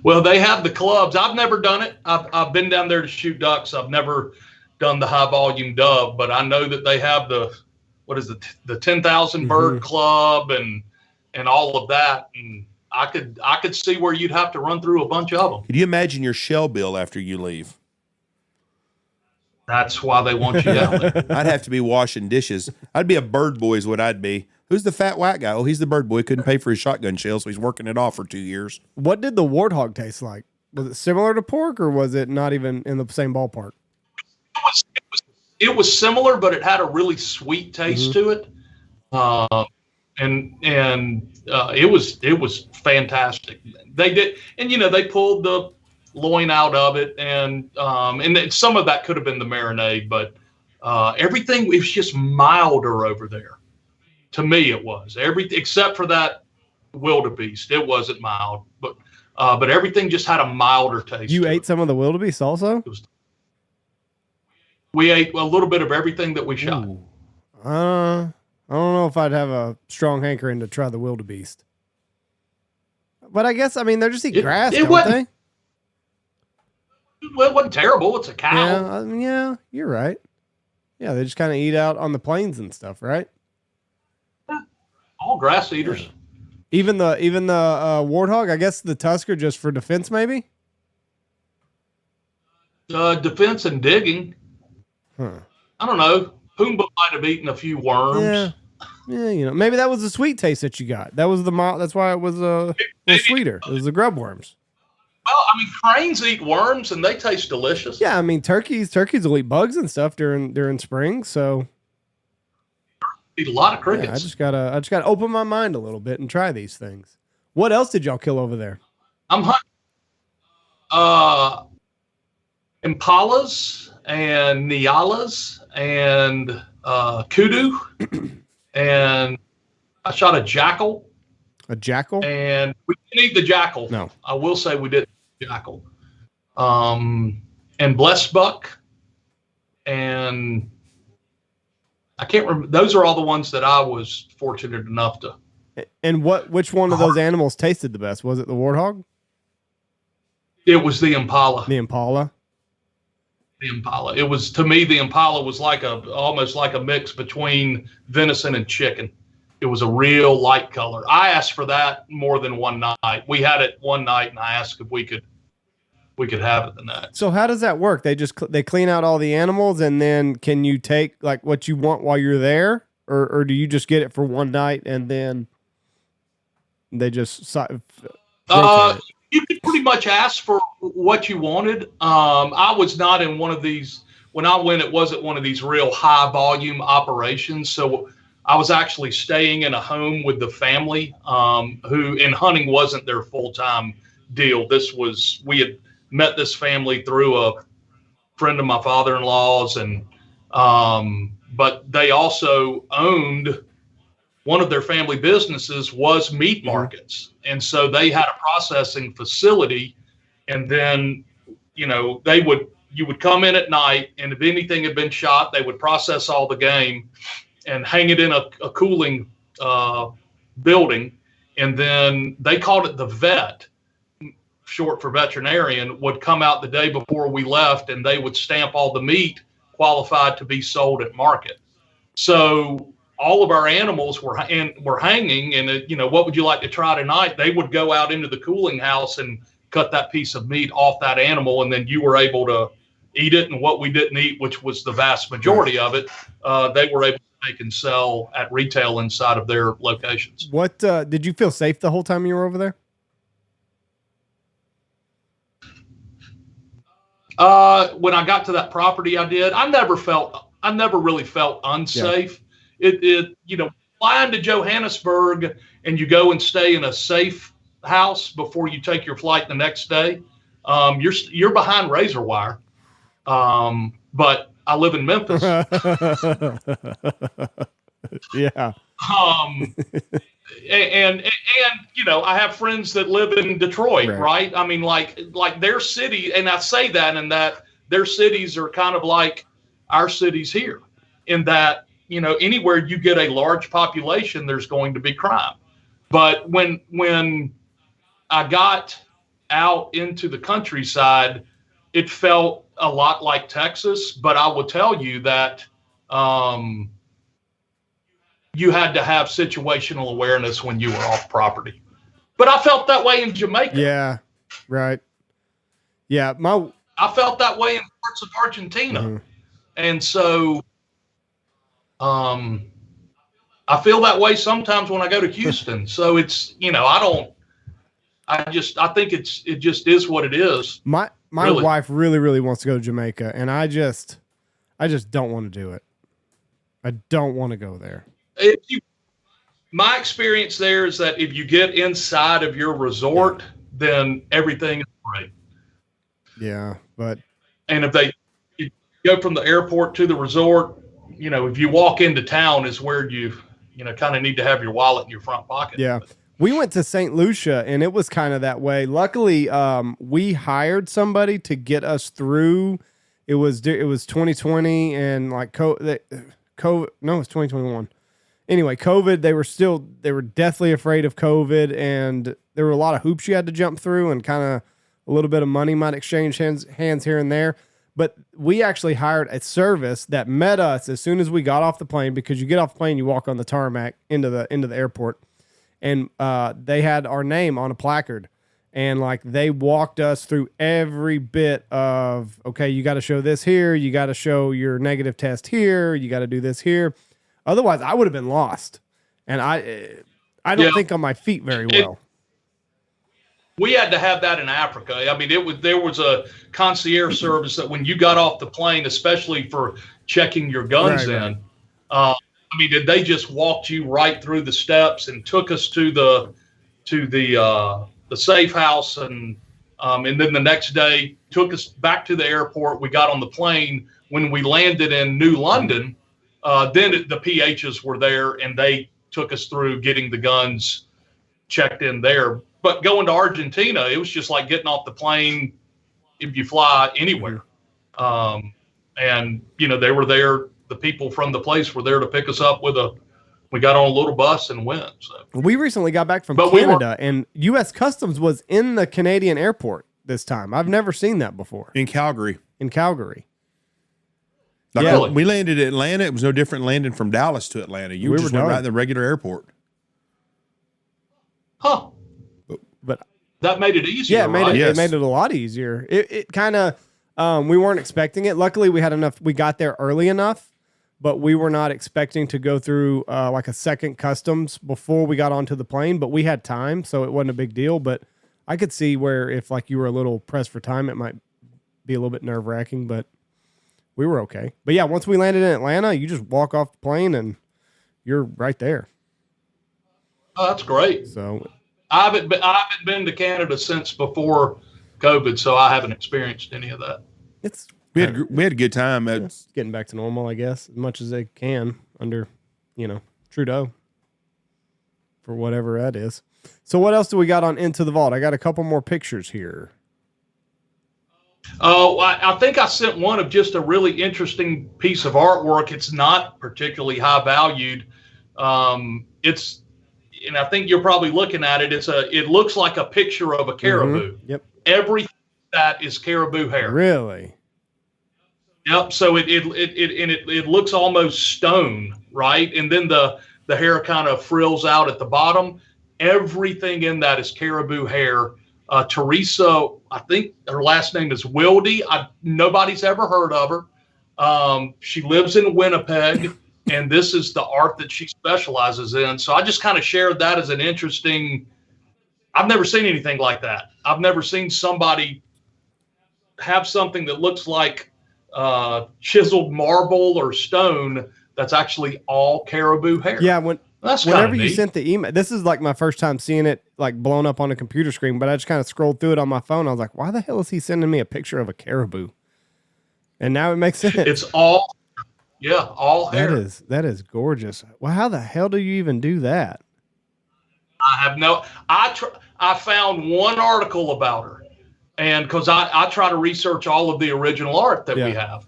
Well, they have the clubs. I've never done it. I've been down there to shoot ducks. I've never done the high volume dove, but I know that they have the 10,000 bird club and all of that. And I could see where you'd have to run through a bunch of them. Could you imagine your shell bill after you leave? That's why they want you down there. I'd have to be washing dishes. I'd be a bird boy is what I'd be. Who's the fat white guy? Oh, he's the bird boy. Couldn't pay for his shotgun shell, so he's working it off for 2 years. What did the warthog taste like? Was it similar to pork, or was it not even in the same ballpark? It was similar, but it had a really sweet taste to it. It was fantastic. They did, and they pulled the loin out of it, and some of that could have been the marinade, but everything was just milder over there. To me, it was everything except for that wildebeest. It wasn't mild, but everything just had a milder taste. You ate some of the wildebeest also? We ate a little bit of everything that we shot. I don't know if I'd have a strong hankering to try the wildebeest. But I guess, they're just eat grass, don't they? Well, it wasn't terrible. It's a cow. Yeah, you're right. Yeah, they just kind of eat out on the plains and stuff, right? All grass eaters. Yeah. Even the warthog, I guess the tusk are just for defense, maybe? Defense and digging. Huh. I don't know. Pumbaa might have eaten a few worms. Yeah, maybe that was the sweet taste that you got. That was that's why it was a little sweeter. It was the grub worms. Well, cranes eat worms and they taste delicious. Yeah, turkeys will eat bugs and stuff during spring, so eat a lot of crickets. Yeah, I just gotta open my mind a little bit and try these things. What else did y'all kill over there? I'm hunting impalas and nyalas and kudu, and I shot a jackal. A jackal? And we didn't eat the jackal. No. I will say we did jackal. And blessed buck, and I can't remember. Those are all the ones that I was fortunate enough to. And which one of those animals tasted the best? Was it the warthog? It was the impala. The impala? The impala. It was, to me, the impala was almost like a mix between venison and chicken. It was a real light color. I asked for that more than one night. We had it one night, and I asked if we could we could have it the next. So how does that work? They clean out all the animals, and then can you take like what you want while you're there, or do you just get it for one night and then they just rotate it? You could pretty much ask for what you wanted. I was not in one of these. When I went, it wasn't one of these real high volume operations. So I was actually staying in a home with the family, who in hunting wasn't their full-time deal. We had met this family through a friend of my father-in-law's, and but they also owned one of their family businesses was meat markets. And so they had a processing facility, and then, you know, you would come in at night, and if anything had been shot, they would process all the game and hang it in a cooling building. And then they called it the vet, short for veterinarian, would come out the day before we left, and they would stamp all the meat qualified to be sold at market. So all of our animals were hanging, and you know, what would you like to try tonight? They would go out into the cooling house and cut that piece of meat off that animal, and then you were able to eat it. And what we didn't eat, which was the vast majority of it, they were able to make and sell at retail inside of their locations. What did you feel safe the whole time you were over there? When I got to that property, I did. I never really felt unsafe. Yeah. It you know, flying to Johannesburg and you go and stay in a safe house before you take your flight the next day, you're behind razor wire. But I live in Memphis. Yeah. And you know, I have friends that live in Detroit, right? I mean, like their city, and I say that in that their cities are kind of like our cities here, in that, you know, anywhere you get a large population, there's going to be crime. But when I got out into the countryside, it felt a lot like Texas. But I will tell you that you had to have situational awareness when you were off property. But I felt that way in Jamaica. Yeah, right. Yeah, I felt that way in parts of Argentina. Mm-hmm. And so I feel that way sometimes when I go to Houston. So it's, you know, I think it just is what it is. My wife really wants to go to Jamaica, and I just don't want to do it. I don't want to go there. My experience there is that if you get inside of your resort, then everything is great. Yeah, and if you go from the airport to the resort, you know, if you walk into town is where you kind of need to have your wallet in your front pocket. Yeah. We went to St. Lucia, and it was kind of that way. Luckily, we hired somebody to get us through. It was 2020, and like COVID. No, it was 2021. Anyway, COVID. They were deathly afraid of COVID, and there were a lot of hoops you had to jump through, and kind of a little bit of money might exchange hands here and there. But we actually hired a service that met us as soon as we got off the plane, because you get off the plane, you walk on the tarmac into the airport. And they had our name on a placard, and like they walked us through every bit of, okay, you got to show this here, you got to show your negative test here, you got to do this here. Otherwise, I would have been lost, and I don't think on my feet very well. We had to have that in Africa. I mean, there was a concierge service that when you got off the plane, especially for checking your guns in. I mean, they just walked you right through the steps and took us to the safe house, and then the next day took us back to the airport. We got on the plane. When we landed in New London, then the PHs were there, and they took us through getting the guns checked in there. But going to Argentina, it was just like getting off the plane if you fly anywhere. And you know, they were there. The people from the place were there to pick us up we got on a little bus and went. So we recently got back from Canada, and U.S. Customs was in the Canadian airport this time. I've never seen that before. In Calgary. Like, yeah. We landed at Atlanta. It was no different landing from Dallas to Atlanta. You just went right in the regular airport. Huh. But that made it easier. Yeah, it made right? it made it a lot easier. It kind of we weren't expecting it. Luckily, we had enough. We got there early enough, but we were not expecting to go through like a second customs before we got onto the plane. But we had time, so it wasn't a big deal. But I could see where if like you were a little pressed for time, it might be a little bit nerve wracking. But we were okay. But yeah, once we landed in Atlanta, you just walk off the plane and you're right there. Oh, that's great. So I haven't been to Canada since before COVID, so I haven't experienced any of that. We had a good time. It's getting back to normal, I guess, as much as they can under, Trudeau for whatever that is. So what else do we got on Into the Vault? I got a couple more pictures here. Oh, I think I sent one of just a really interesting piece of artwork. It's not particularly high valued. And I think you're probably looking at it. It looks like a picture of a caribou. Mm-hmm. Yep. Everything that is caribou hair. Really? Yep. So it looks almost stone, right? And then the hair kind of frills out at the bottom. Everything in that is caribou hair. Teresa, I think her last name is Wilde. Nobody's ever heard of her. She lives in Winnipeg, and this is the art that she specializes in. So I just kind of shared that as an interesting. I've never seen anything like that. I've never seen somebody have something that looks like chiseled marble or stone that's actually all caribou hair. Yeah, whenever you neat. sent the email, this is like my first time seeing it like blown up on a computer screen, but I just kind of scrolled through it on my phone. I was like, why the hell is he sending me a picture of a caribou? And now it makes sense. It's all hair. That is gorgeous. Well, how the hell do you even do that? I have I found one article about her, and because I try to research all of the original art that we have,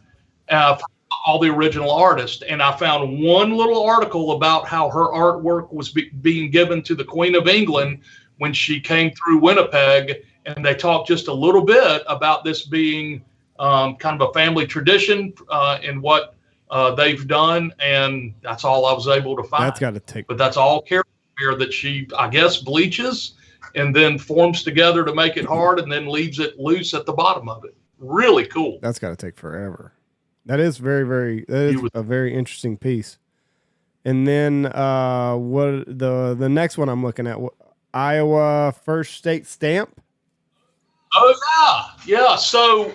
from all the original artists, and I found one little article about how her artwork was being given to the Queen of England when she came through Winnipeg, and they talked just a little bit about this being kind of a family tradition in what they've done, and that's all I was able to find. That's got to take. But that's all caribou hair that she, I guess, bleaches and then forms together to make it hard, and then leaves it loose at the bottom of it. Really cool. That's got to take forever. That is a very interesting piece. And then what the next one I'm looking at, Iowa First State Stamp. Oh yeah. So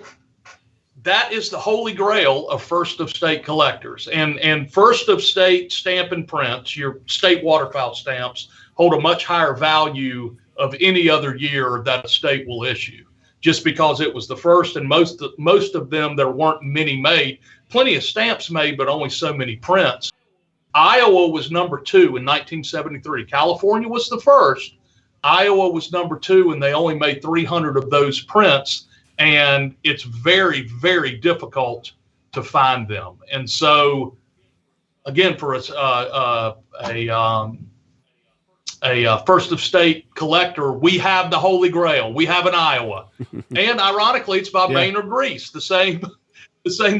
that is the holy grail of First of State collectors, and First of State stamp and prints, your state waterfowl stamps, hold a much higher value of any other year that a state will issue, just because it was the first, and most of them, there weren't many made. Plenty of stamps made, but only so many prints. Iowa was number 2 in 1973. California was the first. Iowa was number 2, and they only made 300 of those prints. And it's very, very difficult to find them. And so, again, for a First of State collector, we have the Holy Grail. We have an Iowa, and ironically, it's by Maynard Reese, the same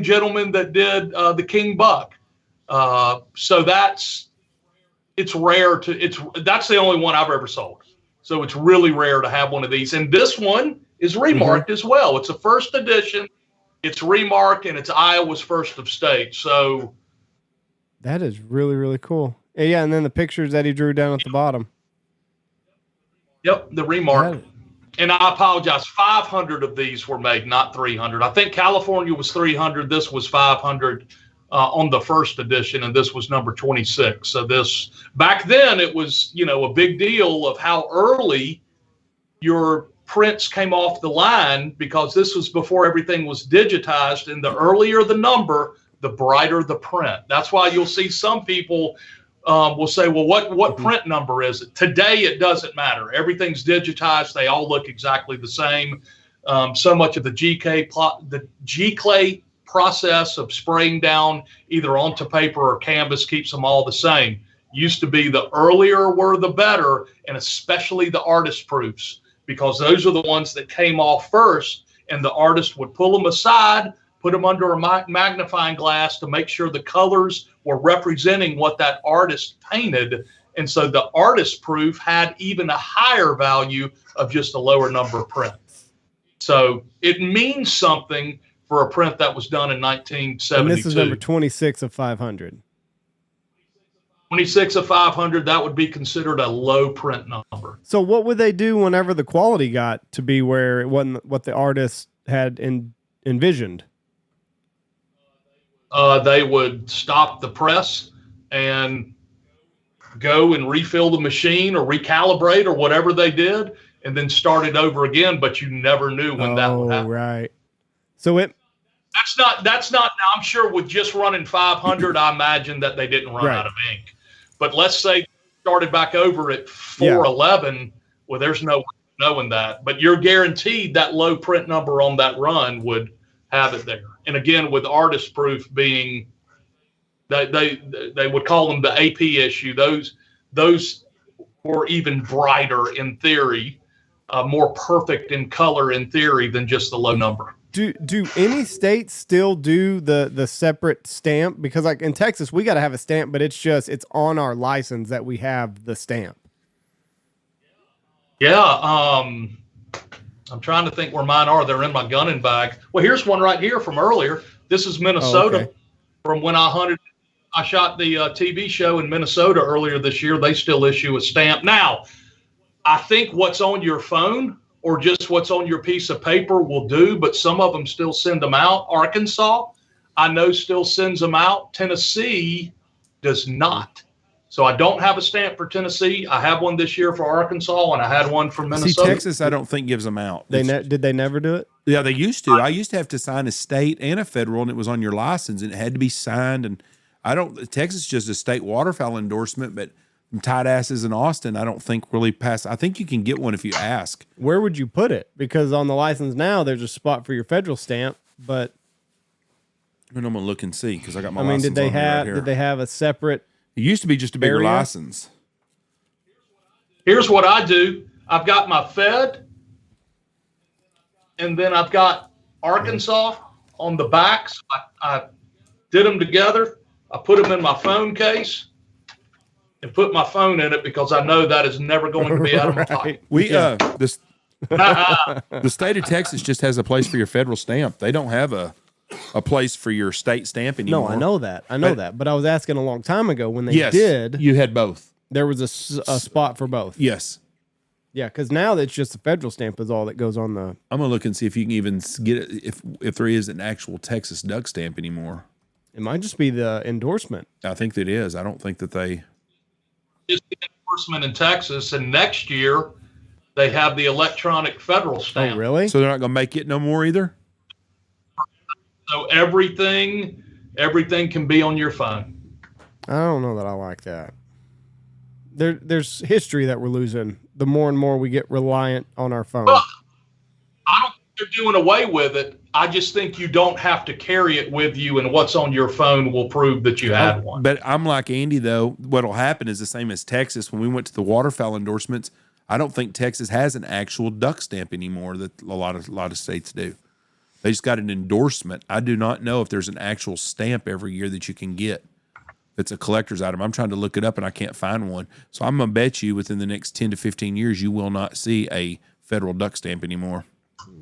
gentleman that did the King Buck. So that's rare that's the only one I've ever sold. So it's really rare to have one of these. And this one is remarked as well. It's a first edition. It's remarked, and it's Iowa's First of State. So that is really, really cool. Yeah, and then the pictures that he drew down at the bottom. Yep, the remark. And I apologize, 500 of these were made, not 300. I think California was 300. This was 500 on the first edition, and this was number 26. So this, back then, it was, a big deal of how early your prints came off the line, because this was before everything was digitized, and the earlier the number, the brighter the print. That's why you'll see some people will say, well, what print number is it? Today, it doesn't matter. Everything's digitized. They all look exactly the same. So much of the G-clay process of spraying down either onto paper or canvas keeps them all the same. Used to be the earlier were the better, and especially the artist proofs, because those are the ones that came off first, and the artist would pull them aside, put them under a magnifying glass to make sure the colors were representing what that artist painted, And so the artist proof had even a higher value of just a lower number of prints. So it means something for a print that was done in 1972. And this is number 26 of 500. 26 of 500, that would be considered a low print number. So what would they do whenever the quality got to be where it wasn't what the artist had envisioned? They would stop the press and go and refill the machine or recalibrate or whatever they did, and then start it over again. But you never knew when that would happen. Right. So that's not. I'm sure with just running 500, I imagine that they didn't run out of ink. But let's say started back over at 411. Well, there's no way of knowing that. But you're guaranteed that low print number on that run would have it there. And again, with artist proof being, they would call them the AP issue. Those were even brighter in theory, more perfect in color in theory than just the low number. Do any states still do the separate stamp? Because like in Texas, we got to have a stamp, but it's on our license that we have the stamp. Yeah. I'm trying to think where mine are. They're in my gunning bag. Well, here's one right here from earlier. This is Minnesota from when I shot the TV show in Minnesota earlier this year. They still issue a stamp. Now, I think what's on your phone or just what's on your piece of paper will do, but some of them still send them out. Arkansas, I know, still sends them out. Tennessee does not. So I don't have a stamp for Tennessee. I have one this year for Arkansas, and I had one for Minnesota. See, Texas, I don't think gives them out. Did they never do it? Yeah, they used to. I used to have to sign a state and a federal, and it was on your license, and it had to be signed. And Texas is just a state waterfowl endorsement, but tight asses in Austin, I don't think really pass. I think you can get one if you ask. Where would you put it? Because on the license now, there's a spot for your federal stamp, but I'm gonna look and see because I got my. License did they have a separate? It used to be just a bigger license. Here's what I do. I've got my Fed, and then I've got Arkansas on the backs. I did them together. I put them in my phone case and put my phone in it because I know that is never going to be out of my pocket. The state of Texas just has a place for your federal stamp. They don't have a place for your state stamp anymore. No, I know that. But I was asking a long time ago when they did. You had both. There was a spot for both. Yes. Yeah, because now it's just the federal stamp is all that goes on the. I'm gonna look and see if you can even get it if there is an actual Texas duck stamp anymore. It might just be the endorsement. I think that is. I don't think that they. Just the endorsement in Texas, and next year they have the electronic federal stamp. Oh, really? So they're not gonna make it no more either. So everything can be on your phone. I don't know that I like that. There's history that we're losing the more and more we get reliant on our phone. Well, I don't think they're doing away with it. I just think you don't have to carry it with you, and what's on your phone will prove that you had one. But I'm like Andy, though. What'll happen is the same as Texas. When we went to the waterfowl endorsements, I don't think Texas has an actual duck stamp anymore that a lot of states do. They just got an endorsement. I do not know if there's an actual stamp every year that you can get. It's a collector's item. I'm trying to look it up and I can't find one. So I'm going to bet you within the next 10 to 15 years, you will not see a federal duck stamp anymore.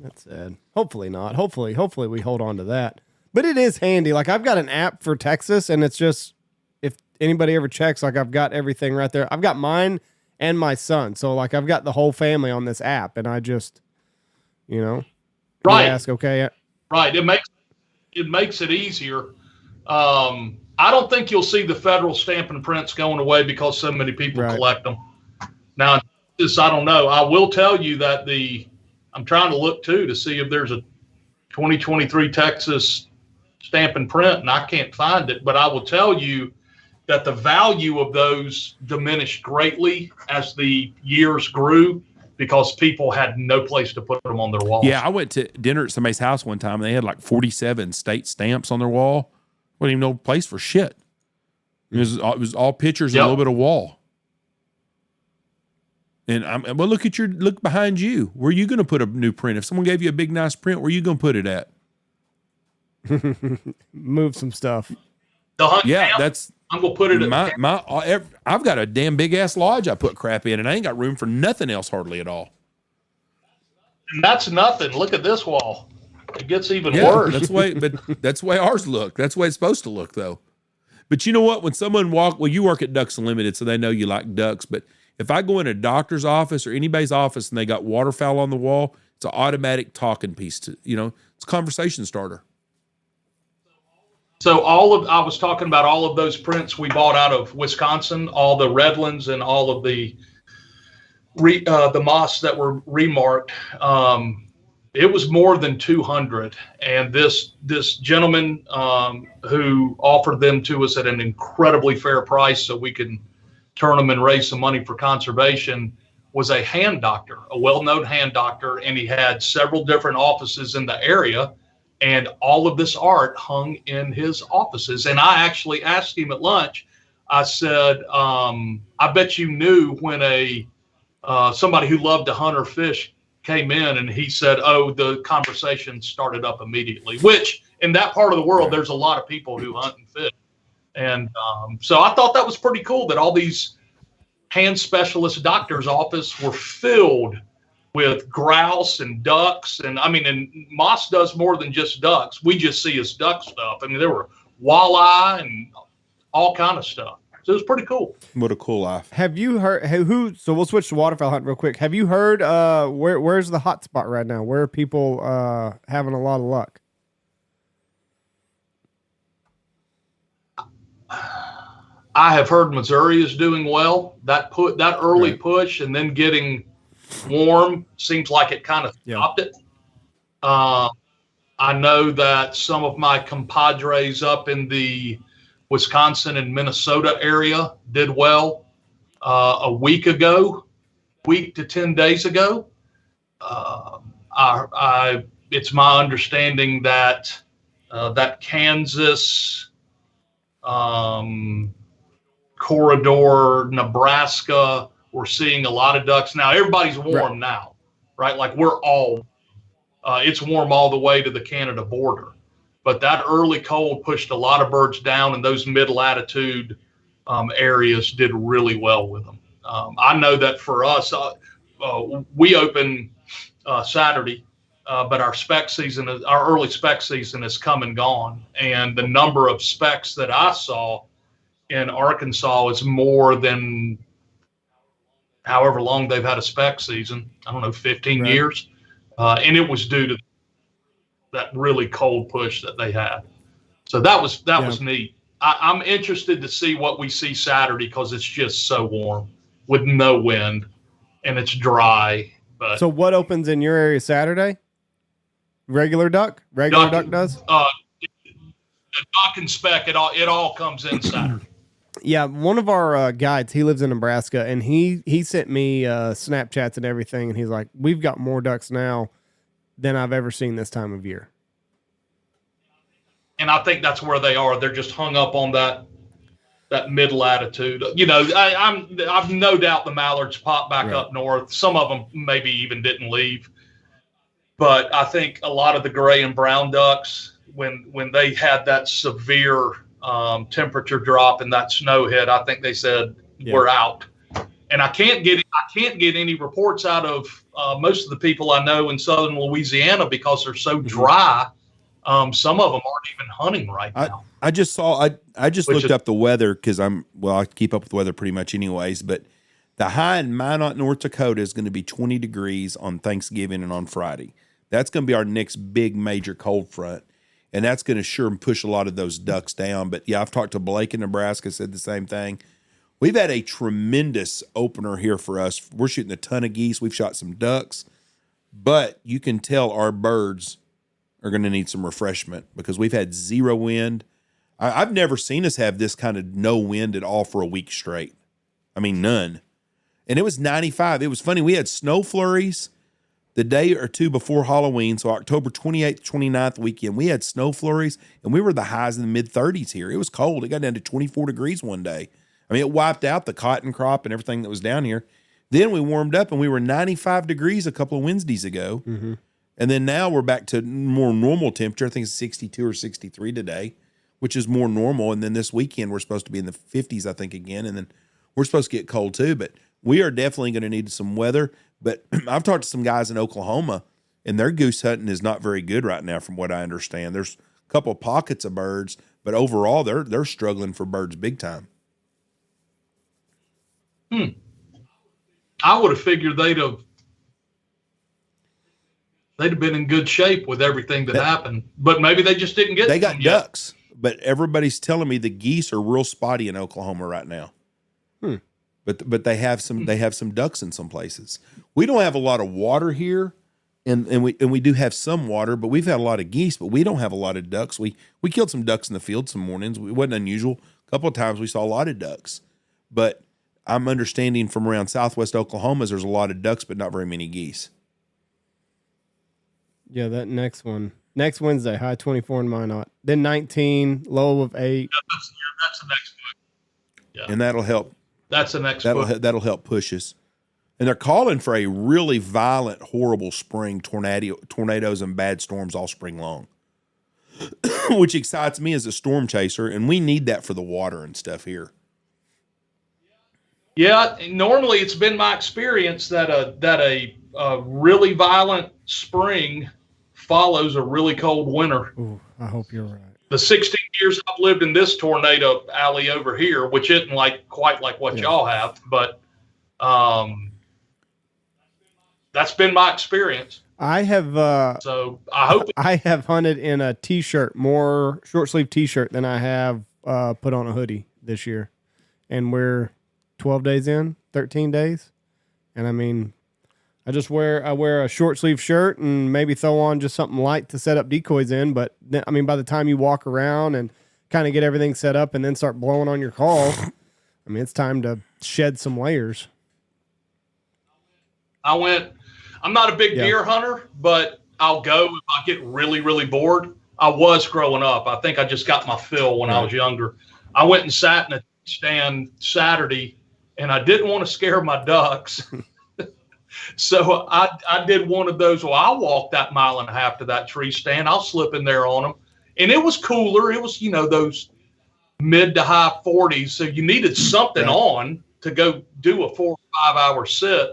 That's sad. Hopefully not. Hopefully we hold on to that. But it is handy. Like I've got an app for Texas and it's just, if anybody ever checks, like I've got everything right there. I've got mine and my son. So like I've got the whole family on this app and I just, right. Ask, okay. Right. It makes it easier. I don't think you'll see the federal stamp and prints going away because so many people collect them. Now, this I don't know. I will tell you that I'm trying to look too to see if there's a 2023 Texas stamp and print, and I can't find it. But I will tell you that the value of those diminished greatly as the years grew, because people had no place to put them on their walls. Yeah, I went to dinner at somebody's house one time, and they had like 47 state stamps on their wall. Wasn't even no place for shit. It was all pictures and a little bit of wall. And look behind you. Where are you going to put a new print? If someone gave you a big, nice print, where are you going to put it at? Move some stuff. The hunt Yeah, camp, that's I'm gonna put it at I've got a damn big ass lodge I put crap in, and I ain't got room for nothing else hardly at all. and that's nothing. Look at this wall. It gets even worse. That's the way ours look. That's the way it's supposed to look, though. But you know what? When someone you work at Ducks Unlimited, so they know you like ducks. But if I go in a doctor's office or anybody's office and they got waterfowl on the wall, it's an automatic talking piece. It's a conversation starter. So I was talking about all of those prints we bought out of Wisconsin, all the Redlands and all of the moss that were remarked. It was more than 200, and this gentleman who offered them to us at an incredibly fair price so we can turn them and raise some money for conservation was a hand doctor, a well-known hand doctor, and he had several different offices in the area, and all of this art hung in his offices. And I actually asked him at lunch, I said, I bet you knew when somebody who loved to hunt or fish came in, and he said, oh, the conversation started up immediately, which in that part of the world, there's a lot of people who hunt and fish. And so I thought that was pretty cool that all these hand specialist doctors' office were filled with grouse and ducks. And Moss does more than just ducks. We just see his duck stuff. I mean, there were walleye and all kind of stuff. So it was pretty cool. What a cool life. Have you heard so we'll switch to waterfowl hunting real quick. Have you heard where's the hot spot right now? Where are people having a lot of luck? I have heard Missouri is doing well. That early push and then getting warm seems like it kind of stopped it. I know that some of my compadres up in the Wisconsin and Minnesota area did well a week to 10 days ago. It's my understanding that that Kansas, corridor, Nebraska, we're seeing a lot of ducks now. Everybody's warm now, right? Like it's warm all the way to the Canada border. But that early cold pushed a lot of birds down, and those mid-latitude areas did really well with them. I know that for us, we open Saturday, but our early spec season is come and gone. And the number of specs that I saw in Arkansas is more than however long they've had a spec season. I don't know, 15 years. And it was due to that really cold push that they had. So that was neat. I'm interested to see what we see Saturday because it's just so warm with no wind and it's dry. But so what opens in your area Saturday? Regular duck does? Duck and spec, it all comes in Saturday. Yeah, one of our guides, he lives in Nebraska, and he sent me Snapchats and everything, and he's like, we've got more ducks now than I've ever seen this time of year. And I think that's where they are. They're just hung up on that mid-latitude. I've no doubt the mallards pop back up north. Some of them maybe even didn't leave. But I think a lot of the gray and brown ducks, when they had that severe temperature drop and that snow hit, I think they said, we're out. And I can't get any reports out of most of the people I know in southern Louisiana because they're so dry. Some of them aren't even hunting right now. I just looked up the weather because I keep up with the weather pretty much anyways, but the high in Minot, North Dakota is going to be 20 degrees on Thanksgiving and on Friday. That's going to be our next big major cold front. And that's going to sure push a lot of those ducks down. But yeah, I've talked to Blake in Nebraska, said the same thing. We've had a tremendous opener here for us. We're shooting a ton of geese. We've shot some ducks, but you can tell our birds are going to need some refreshment because we've had zero wind. I've never seen us have this kind of no wind at all for a week straight. I mean, none. And it was 95. It was funny. We had snow flurries the day or two before Halloween. So October 28th, 29th weekend, we had snow flurries and we were the highs in the mid 30s here. It was cold. It got down to 24 degrees one day. I mean, it wiped out the cotton crop and everything that was down here. Then we warmed up and we were 95 degrees a couple of Wednesdays ago. Mm-hmm. And then now we're back to more normal temperature. I think it's 62 or 63 today. which is more normal. And then this weekend, we're supposed to be in the 50s, I think, again. And then we're supposed to get cold too. But we are definitely going to need some weather. But I've talked to some guys in Oklahoma, and their goose hunting is not very good right now, from what I understand. There's a couple of pockets of birds, but overall, they're struggling for birds big time. I would have figured they'd have been in good shape with everything that happened, but maybe they just didn't get. They got ducks, but everybody's telling me the geese are real spotty in Oklahoma right now. But they have some ducks in some places. We don't have a lot of water here, and we do have some water, but we've had a lot of geese, but we don't have a lot of ducks. We killed some ducks in the field some mornings. It wasn't unusual. A couple of times we saw a lot of ducks, but I'm understanding from around southwest Oklahoma there's a lot of ducks, but not very many geese. Yeah, that next Wednesday, high 24 in Minot. Then 19, low of 8. That's the next one. Yeah. And that'll help. That's the next that'll help push us. And they're calling for a really violent, horrible spring, tornadoes and bad storms all spring long, which excites me as a storm chaser. And we need that for the water and stuff here. Yeah, normally it's been my experience that a really violent spring follows a really cold winter. Ooh, I hope you're right. The 16 years I've lived in this tornado alley over here, which isn't quite like what y'all have, but that's been my experience. I have so I hope I have hunted in a t-shirt, more short sleeve t-shirt than I have put on a hoodie this year, and we're 12 days in, 13 days, and I mean, I wear a short sleeve shirt and maybe throw on just something light to set up decoys in. But then, I mean, by the time you walk around and kind of get everything set up and then start blowing on your call, I mean, it's time to shed some layers. I'm not a big deer hunter, but I'll go if I get really, really bored. I was growing up. I think I just got my fill when I was younger. I went and sat in a stand Saturday, and I didn't want to scare my ducks. So I did one of those. Well, I'll walk that mile and a half to that tree stand. I'll slip in there on them. And it was cooler. It was, those mid to high 40s. So you needed something on to go do a 4 or 5 hour sit.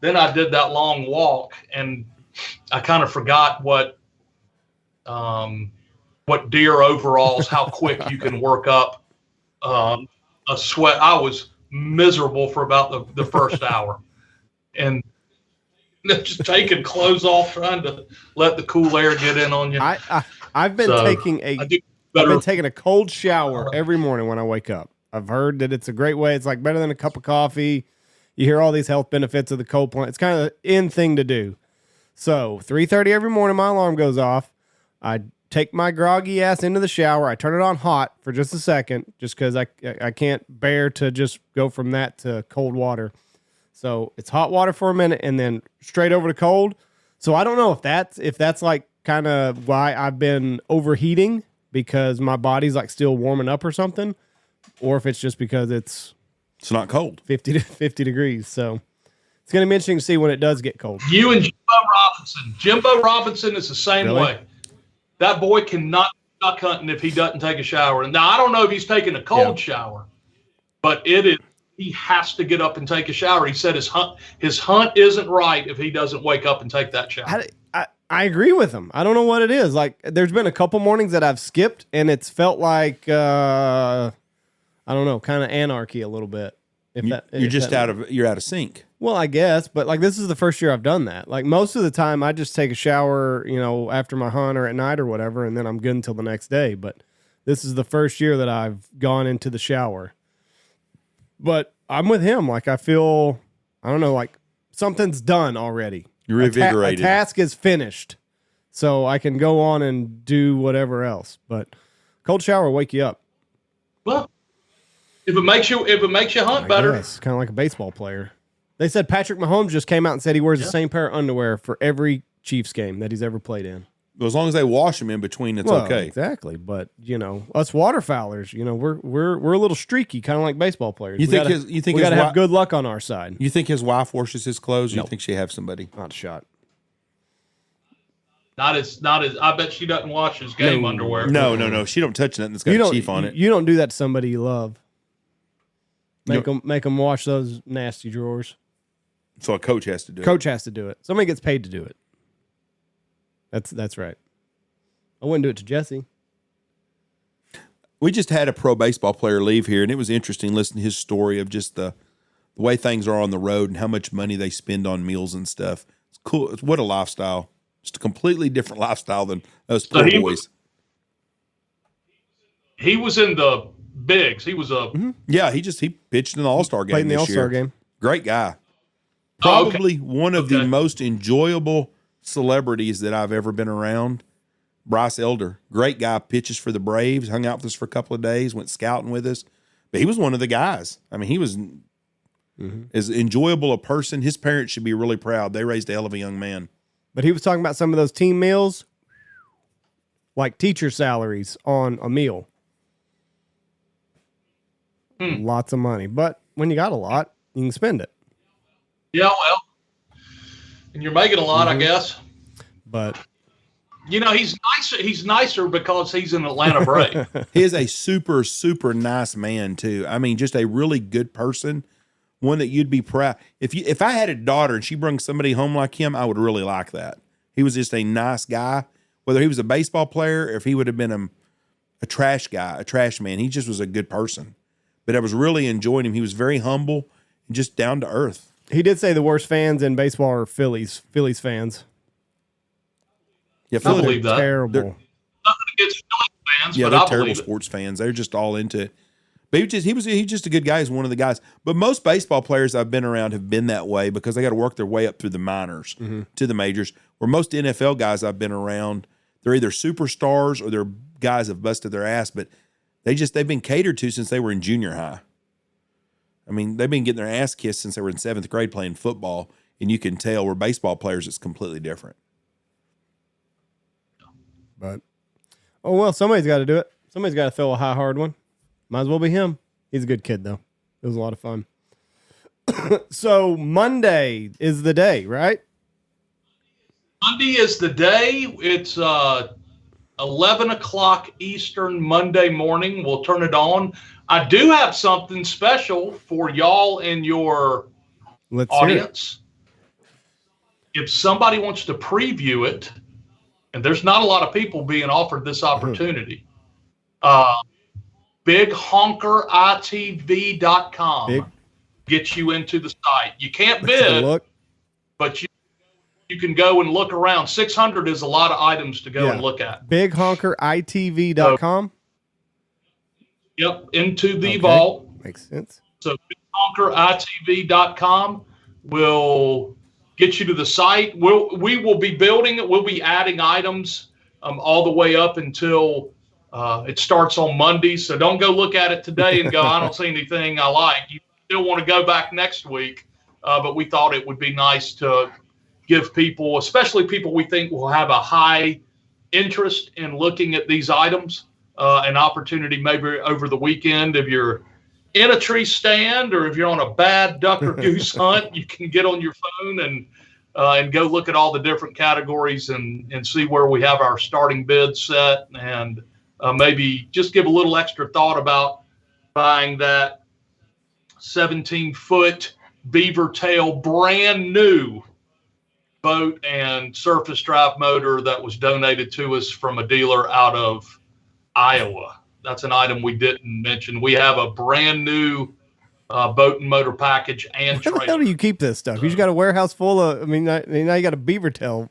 Then I did that long walk, and I kind of forgot what deer overalls, how quick you can work up a sweat. I was miserable for about the first hour. And just taking clothes off, trying to let the cool air get in on you. I've been taking a cold shower every morning when I wake up. I've heard that it's a great way. It's like better than a cup of coffee. You hear all these health benefits of the cold plunge. It's kind of the in thing to do. So 3:30 every morning, my alarm goes off. I take my groggy ass into the shower. I turn it on hot for just a second, just because I can't bear to just go from that to cold water. So it's hot water for a minute and then straight over to cold. So I don't know if that's like kind of why I've been overheating, because my body's like still warming up or something, or if it's just because it's not cold, 50 degrees. So it's going to be interesting to see when it does get cold. You and Jimbo Robinson is the same way. That boy cannot duck hunting if he doesn't take a shower. And now I don't know if he's taking a cold shower, but he has to get up and take a shower. He said his hunt isn't right if he doesn't wake up and take that shower. I agree with him. I don't know what it is. Like, there's been a couple mornings that I've skipped, and it's felt like I don't know, kind of anarchy a little bit. You're out of sync. Well, I guess, but like this is the first year I've done that. Like most of the time, I just take a shower, after my hunt or at night or whatever, and then I'm good until the next day. But this is the first year that I've gone into the shower. But I'm with him. Like, I feel, I don't know, like something's done already. You're invigorated. A task is finished. So I can go on and do whatever else. But cold shower will wake you up. Well, if it makes you hunt better. It's kind of like a baseball player. They said Patrick Mahomes just came out and said he wears the same pair of underwear for every Chiefs game that he's ever played in. Well, as long as they wash him in between, it's okay. Exactly. But us waterfowlers, we're a little streaky, kind of like baseball players. You think we gotta have good luck on our side. You think his wife washes his clothes? Or you think she have somebody? Not a shot. Not as. I bet she doesn't wash his game underwear. No. She don't touch nothing that's got a chief on it. You don't do that to somebody you love. Make them wash those nasty drawers. So a coach has to do it. Coach has to do it. Somebody gets paid to do it. That's right. I wouldn't do it to Jesse. We just had a pro baseball player leave here, and it was interesting listening to his story of just the way things are on the road and how much money they spend on meals and stuff. It's cool. What a lifestyle. Just a completely different lifestyle than those poor boys. He was in the bigs. He was a Yeah, he pitched in the All-Star game. Played in the this All-Star year. game. Great guy. Probably one of the most enjoyable celebrities that I've ever been around. Bryce Elder, great guy, pitches for the Braves, hung out with us for a couple of days, went scouting with us. But he was one of the guys. I mean, he was as enjoyable a person. His parents should be really proud. They raised a hell of a young man. But he was talking about some of those team meals, like teacher salaries on a meal. Lots of money. But when you got a lot, you can spend it. Yeah, well, and you're making a lot, I guess. But he's nicer. He's nicer because he's an Atlanta Brave. He is a super, super nice man too. I mean, just a really good person. One that you'd be proud. If I had a daughter and she brung somebody home like him, I would really like that. He was just a nice guy. Whether he was a baseball player or if he would have been a trash guy, a trash man, he just was a good person. But I was really enjoying him. He was very humble and just down to earth. he did say the worst fans in baseball are Phillies fans. Yeah, I believe that. Terrible. Nothing against Phillies fans, Yeah, but they're I terrible believe it. sports fans. They're just all into it. But he's just a good guy. He's one of the guys. But most baseball players I've been around have been that way because they got to work their way up through the minors to the majors. Where most NFL guys I've been around, they're either superstars or they're guys that have busted their ass, but they've been catered to since they were in junior high. I mean, they've been getting their ass kissed since they were in 7th grade playing football, and you can tell where baseball players it's completely different. But oh well, somebody's got to do it. Somebody's got to throw a high hard one. Might as well be him. He's a good kid though. It was a lot of fun. So Monday is the day, right? Monday is the day. It's 11 o'clock Eastern Monday morning. We'll turn it on. I do have something special for y'all and your audience. If somebody wants to preview it, and there's not a lot of people being offered this opportunity, BigHonkerITV.com gets you into the site. You can't bid, but you can go and look around. 600 is a lot of items to go and look at. BigHonkerITV.com. Yep, into the vault. Makes sense. So BigHonkerITV.com will get you to the site. We will be building it. We'll be adding items all the way up until it starts on Monday. So don't go look at it today and go, I don't see anything I like. You still want to go back next week. But we thought it would be nice to give people, especially people we think will have a high interest in looking at these items, an opportunity maybe over the weekend. If you're in a tree stand or if you're on a bad duck or goose hunt, you can get on your phone and go look at all the different categories and see where we have our starting bid set, and maybe just give a little extra thought about buying that 17-foot beaver tail brand new boat and surface drive motor that was donated to us from a dealer out of Iowa. That's an item we didn't mention. We have a brand new boat and motor package and trailer. Where the hell do you keep this stuff? You just got a warehouse full of, now you got a beaver tail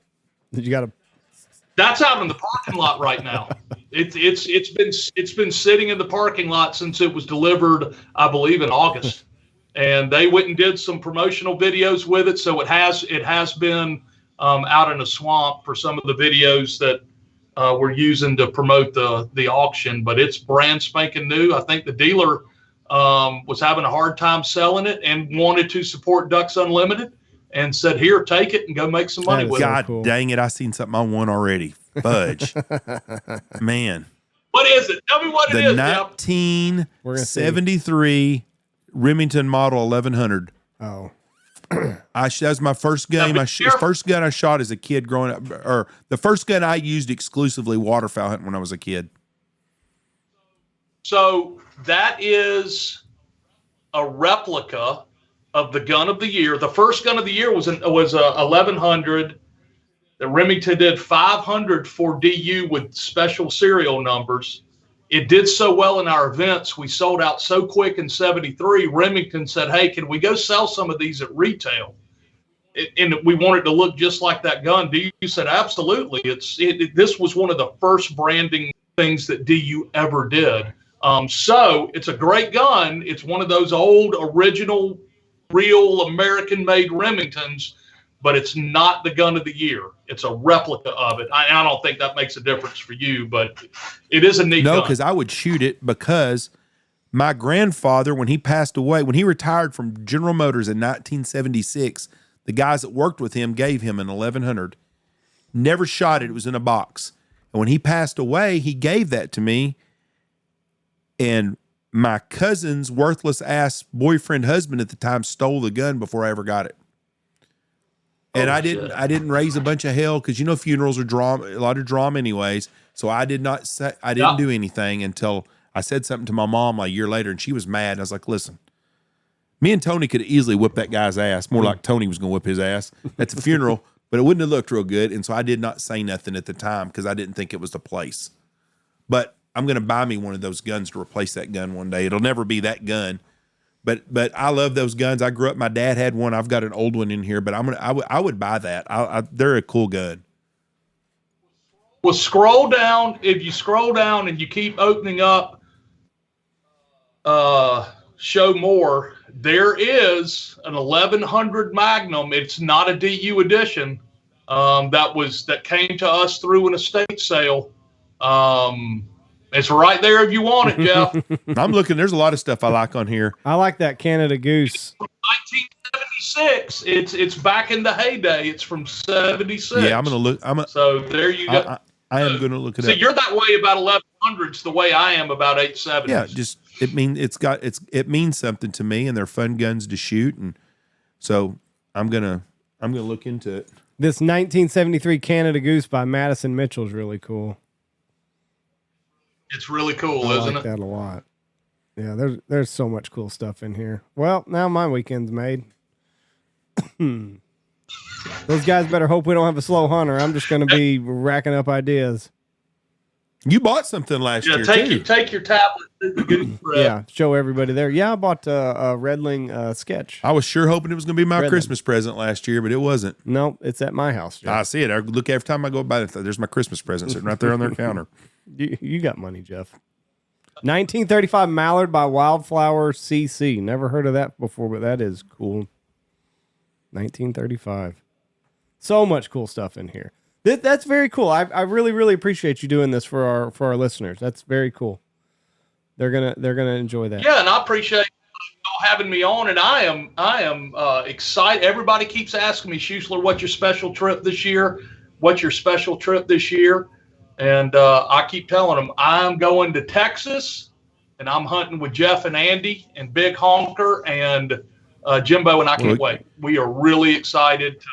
that you got to. That's out in the parking lot right now. It's been sitting in the parking lot since it was delivered, I believe, in August. And they went and did some promotional videos with it, so it has been out in a swamp for some of the videos that we're using to promote the auction. But it's brand spanking new. I think the dealer was having a hard time selling it and wanted to support Ducks Unlimited, and said, "Here, take it and go make some money with it." God dang it! I seen something I want already. Fudge, man. What is it? Tell me what it is. The 1973 Remington model 1100. Oh, That was my first game. First gun I shot as a kid growing up, or the first gun I used exclusively waterfowl hunting when I was a kid. So that is a replica of the gun of the year. The first gun of the year was 1100. The Remington did 500 for DU with special serial numbers. It did so well in our events. We sold out so quick in 73. Remington said, hey, can we go sell some of these at retail? And we wanted to look just like that gun. DU said, absolutely. This was one of the first branding things that DU ever did. So it's a great gun. It's one of those old, original, real American-made Remingtons, but it's not the gun of the year. It's a replica of it. I don't think that makes a difference for you, but it is a neat gun. No, because I would shoot it because my grandfather, when he passed away, when he retired from General Motors in 1976, the guys that worked with him gave him an 1100. Never shot it. It was in a box. And when he passed away, he gave that to me. And my cousin's worthless ass boyfriend husband at the time stole the gun before I ever got it. And I didn't raise a bunch of hell because funerals are a lot of drama anyways. So I didn't do anything until I said something to my mom a year later, and she was mad. And I was like, listen, me and Tony could have easily whipped that guy's ass. More like Tony was going to whip his ass at the funeral, but it wouldn't have looked real good. And so I did not say nothing at the time because I didn't think it was the place. But I'm going to buy me one of those guns to replace that gun one day. It'll never be that gun. But I love those guns. I grew up. My dad had one. I've got an old one in here, but I would buy that. They're a cool gun. Well, scroll down. If you scroll down and you keep opening up, show more. There is an 1100 Magnum. It's not a DU edition. That came to us through an estate sale. It's right there if you want it, Jeff. I'm looking. There's a lot of stuff I like on here. I like that Canada Goose. It's from 1976. It's back in the heyday. It's from 76. Yeah, I'm gonna look. So there you go. I am gonna look it up. So you're that way about 1100s, the way I am about 870s. Yeah, it means something to me, and they're fun guns to shoot, and so I'm gonna look into it. This 1973 Canada Goose by Madison Mitchell is really cool. It's really cool, I isn't like it? that a lot. Yeah, there's so much cool stuff in here. Well, now my weekend's made. Those guys better hope we don't have a slow hunter. I'm just going to be racking up ideas. You bought something last year, too. Take your tablet to the Goose Rib. Yeah, show everybody there. Yeah, I bought a Redling sketch. I was sure hoping it was going to be my Christmas present last year, but it wasn't. No, it's at my house, Jeff. I see it. I look every time I go by it. There's my Christmas present sitting right there on their counter. You got money, Jeff. 1935 Mallard by Wildflower CC. Never heard of that before, but that is cool. 1935. So much cool stuff in here. That's very cool. I really, really appreciate you doing this for our listeners. That's very cool. They're gonna enjoy that. Yeah, and I appreciate you having me on. And I am excited. Everybody keeps asking me, Schuessler, what's your special trip this year? What's your special trip this year? And I keep telling them I'm going to Texas, and I'm hunting with Jeff and Andy and Big Honker and Jimbo, and I can't wait. We are really excited to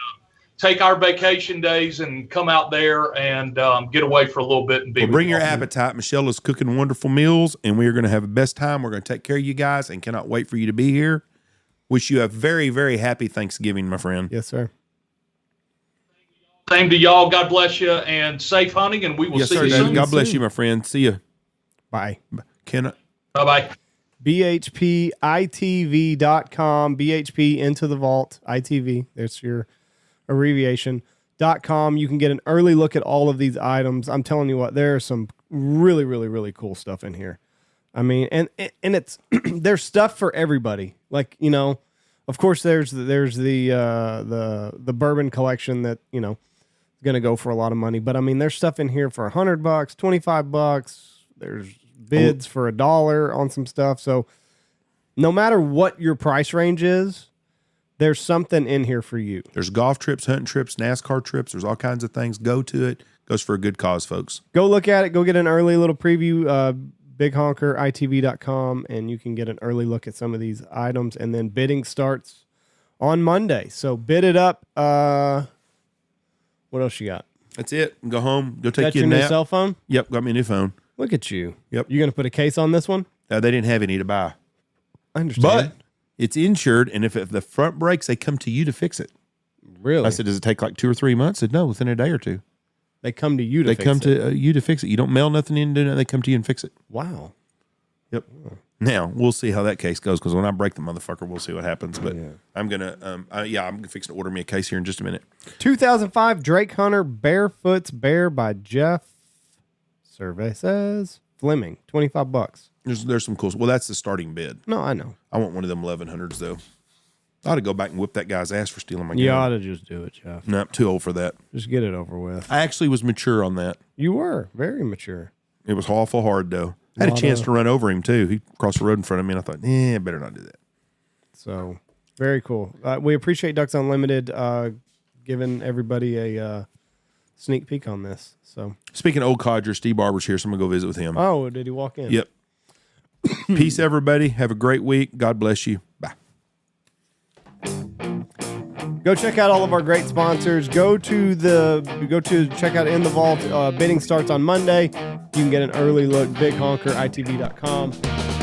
take our vacation days and come out there and get away for a little bit and be. Well, bring your appetite. Michelle is cooking wonderful meals, and we are going to have the best time. We're going to take care of you guys, and cannot wait for you to be here. Wish you a very, very happy Thanksgiving, my friend. Yes, sir. Same to y'all. God bless you and safe hunting, and we will see you soon. God bless you, my friend. See you. Bye. Bye-bye. BHPITV.com. BHP into the vault. ITV. There's your abbreviation.com. You can get an early look at all of these items. I'm telling you what, there's some really, really, really cool stuff in here. I mean, and it's there's stuff for everybody. Like, of course there's the bourbon collection that, going to go for a lot of money, but I mean, there's stuff in here for $100, $25. There's bids for $1 on some stuff. So no matter what your price range is, there's something in here for you. There's golf trips, hunting trips, NASCAR trips. There's all kinds of things. Go to it. Goes for a good cause, folks. Go look at it. Go get an early little preview, BigHonkerITV.com, and you can get an early look at some of these items. And then bidding starts on Monday. So bid it up. What else you got? That's it. Go home. Go take Got your your new nap. cell phone? Yep, got me a new phone. Look at you. Yep. You going to put a case on this one? They didn't have any to buy. I understand. But it's insured, and if the front breaks, they come to you to fix it. Really? I said, does it take like 2 or 3 months? I said, no, within a day or two. They come to you to They fix come it. to you to fix it. You don't mail nothing in, do nothing. They come to you and fix it. Wow. Yep. Now, we'll see how that case goes, because when I break the motherfucker, we'll see what happens. But I'm going to, I'm fixing to order me a case here in just a minute. 2005 Drake Hunter Barefoot's Bear by Jeff. Survey says Fleming, $25. There's some cool. Well, that's the starting bid. No, I know. I want one of them 1100s though. I ought to go back and whip that guy's ass for stealing my gun. You ought to just do it, Jeff. No, I'm too old for that. Just get it over with. I actually was mature on that. You were very mature. It was awful hard though. I had a chance to run over him too. He crossed the road in front of me, and I thought, I better not do that. So very cool. We appreciate Ducks Unlimited giving everybody a sneak peek on this. So Speaking of old codger, Steve Barber's here, so I'm gonna go visit with him. oh, did he walk in? Yep. Peace, everybody. Have a great week. God bless you. Bye. Go check out all of our great sponsors. Go to check out In the Vault. Bidding starts on Monday. You can get an early look, bighonkeritv.com,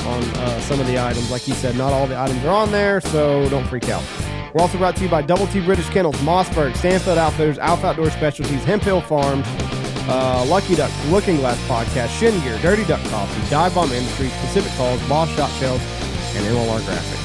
on some of the items. Like he said, not all the items are on there, so don't freak out. We're also brought to you by Double T British Kennels, Mossberg, Stanfield Outfitters, Alpha Outdoor Specialties, Hemp Hill Farms, Lucky Duck, Looking Glass Podcast, Shin Gear, Dirty Duck Coffee, Dive Bomb Industries, Pacific Calls, Boss Shot Shells, and MLR Graphics.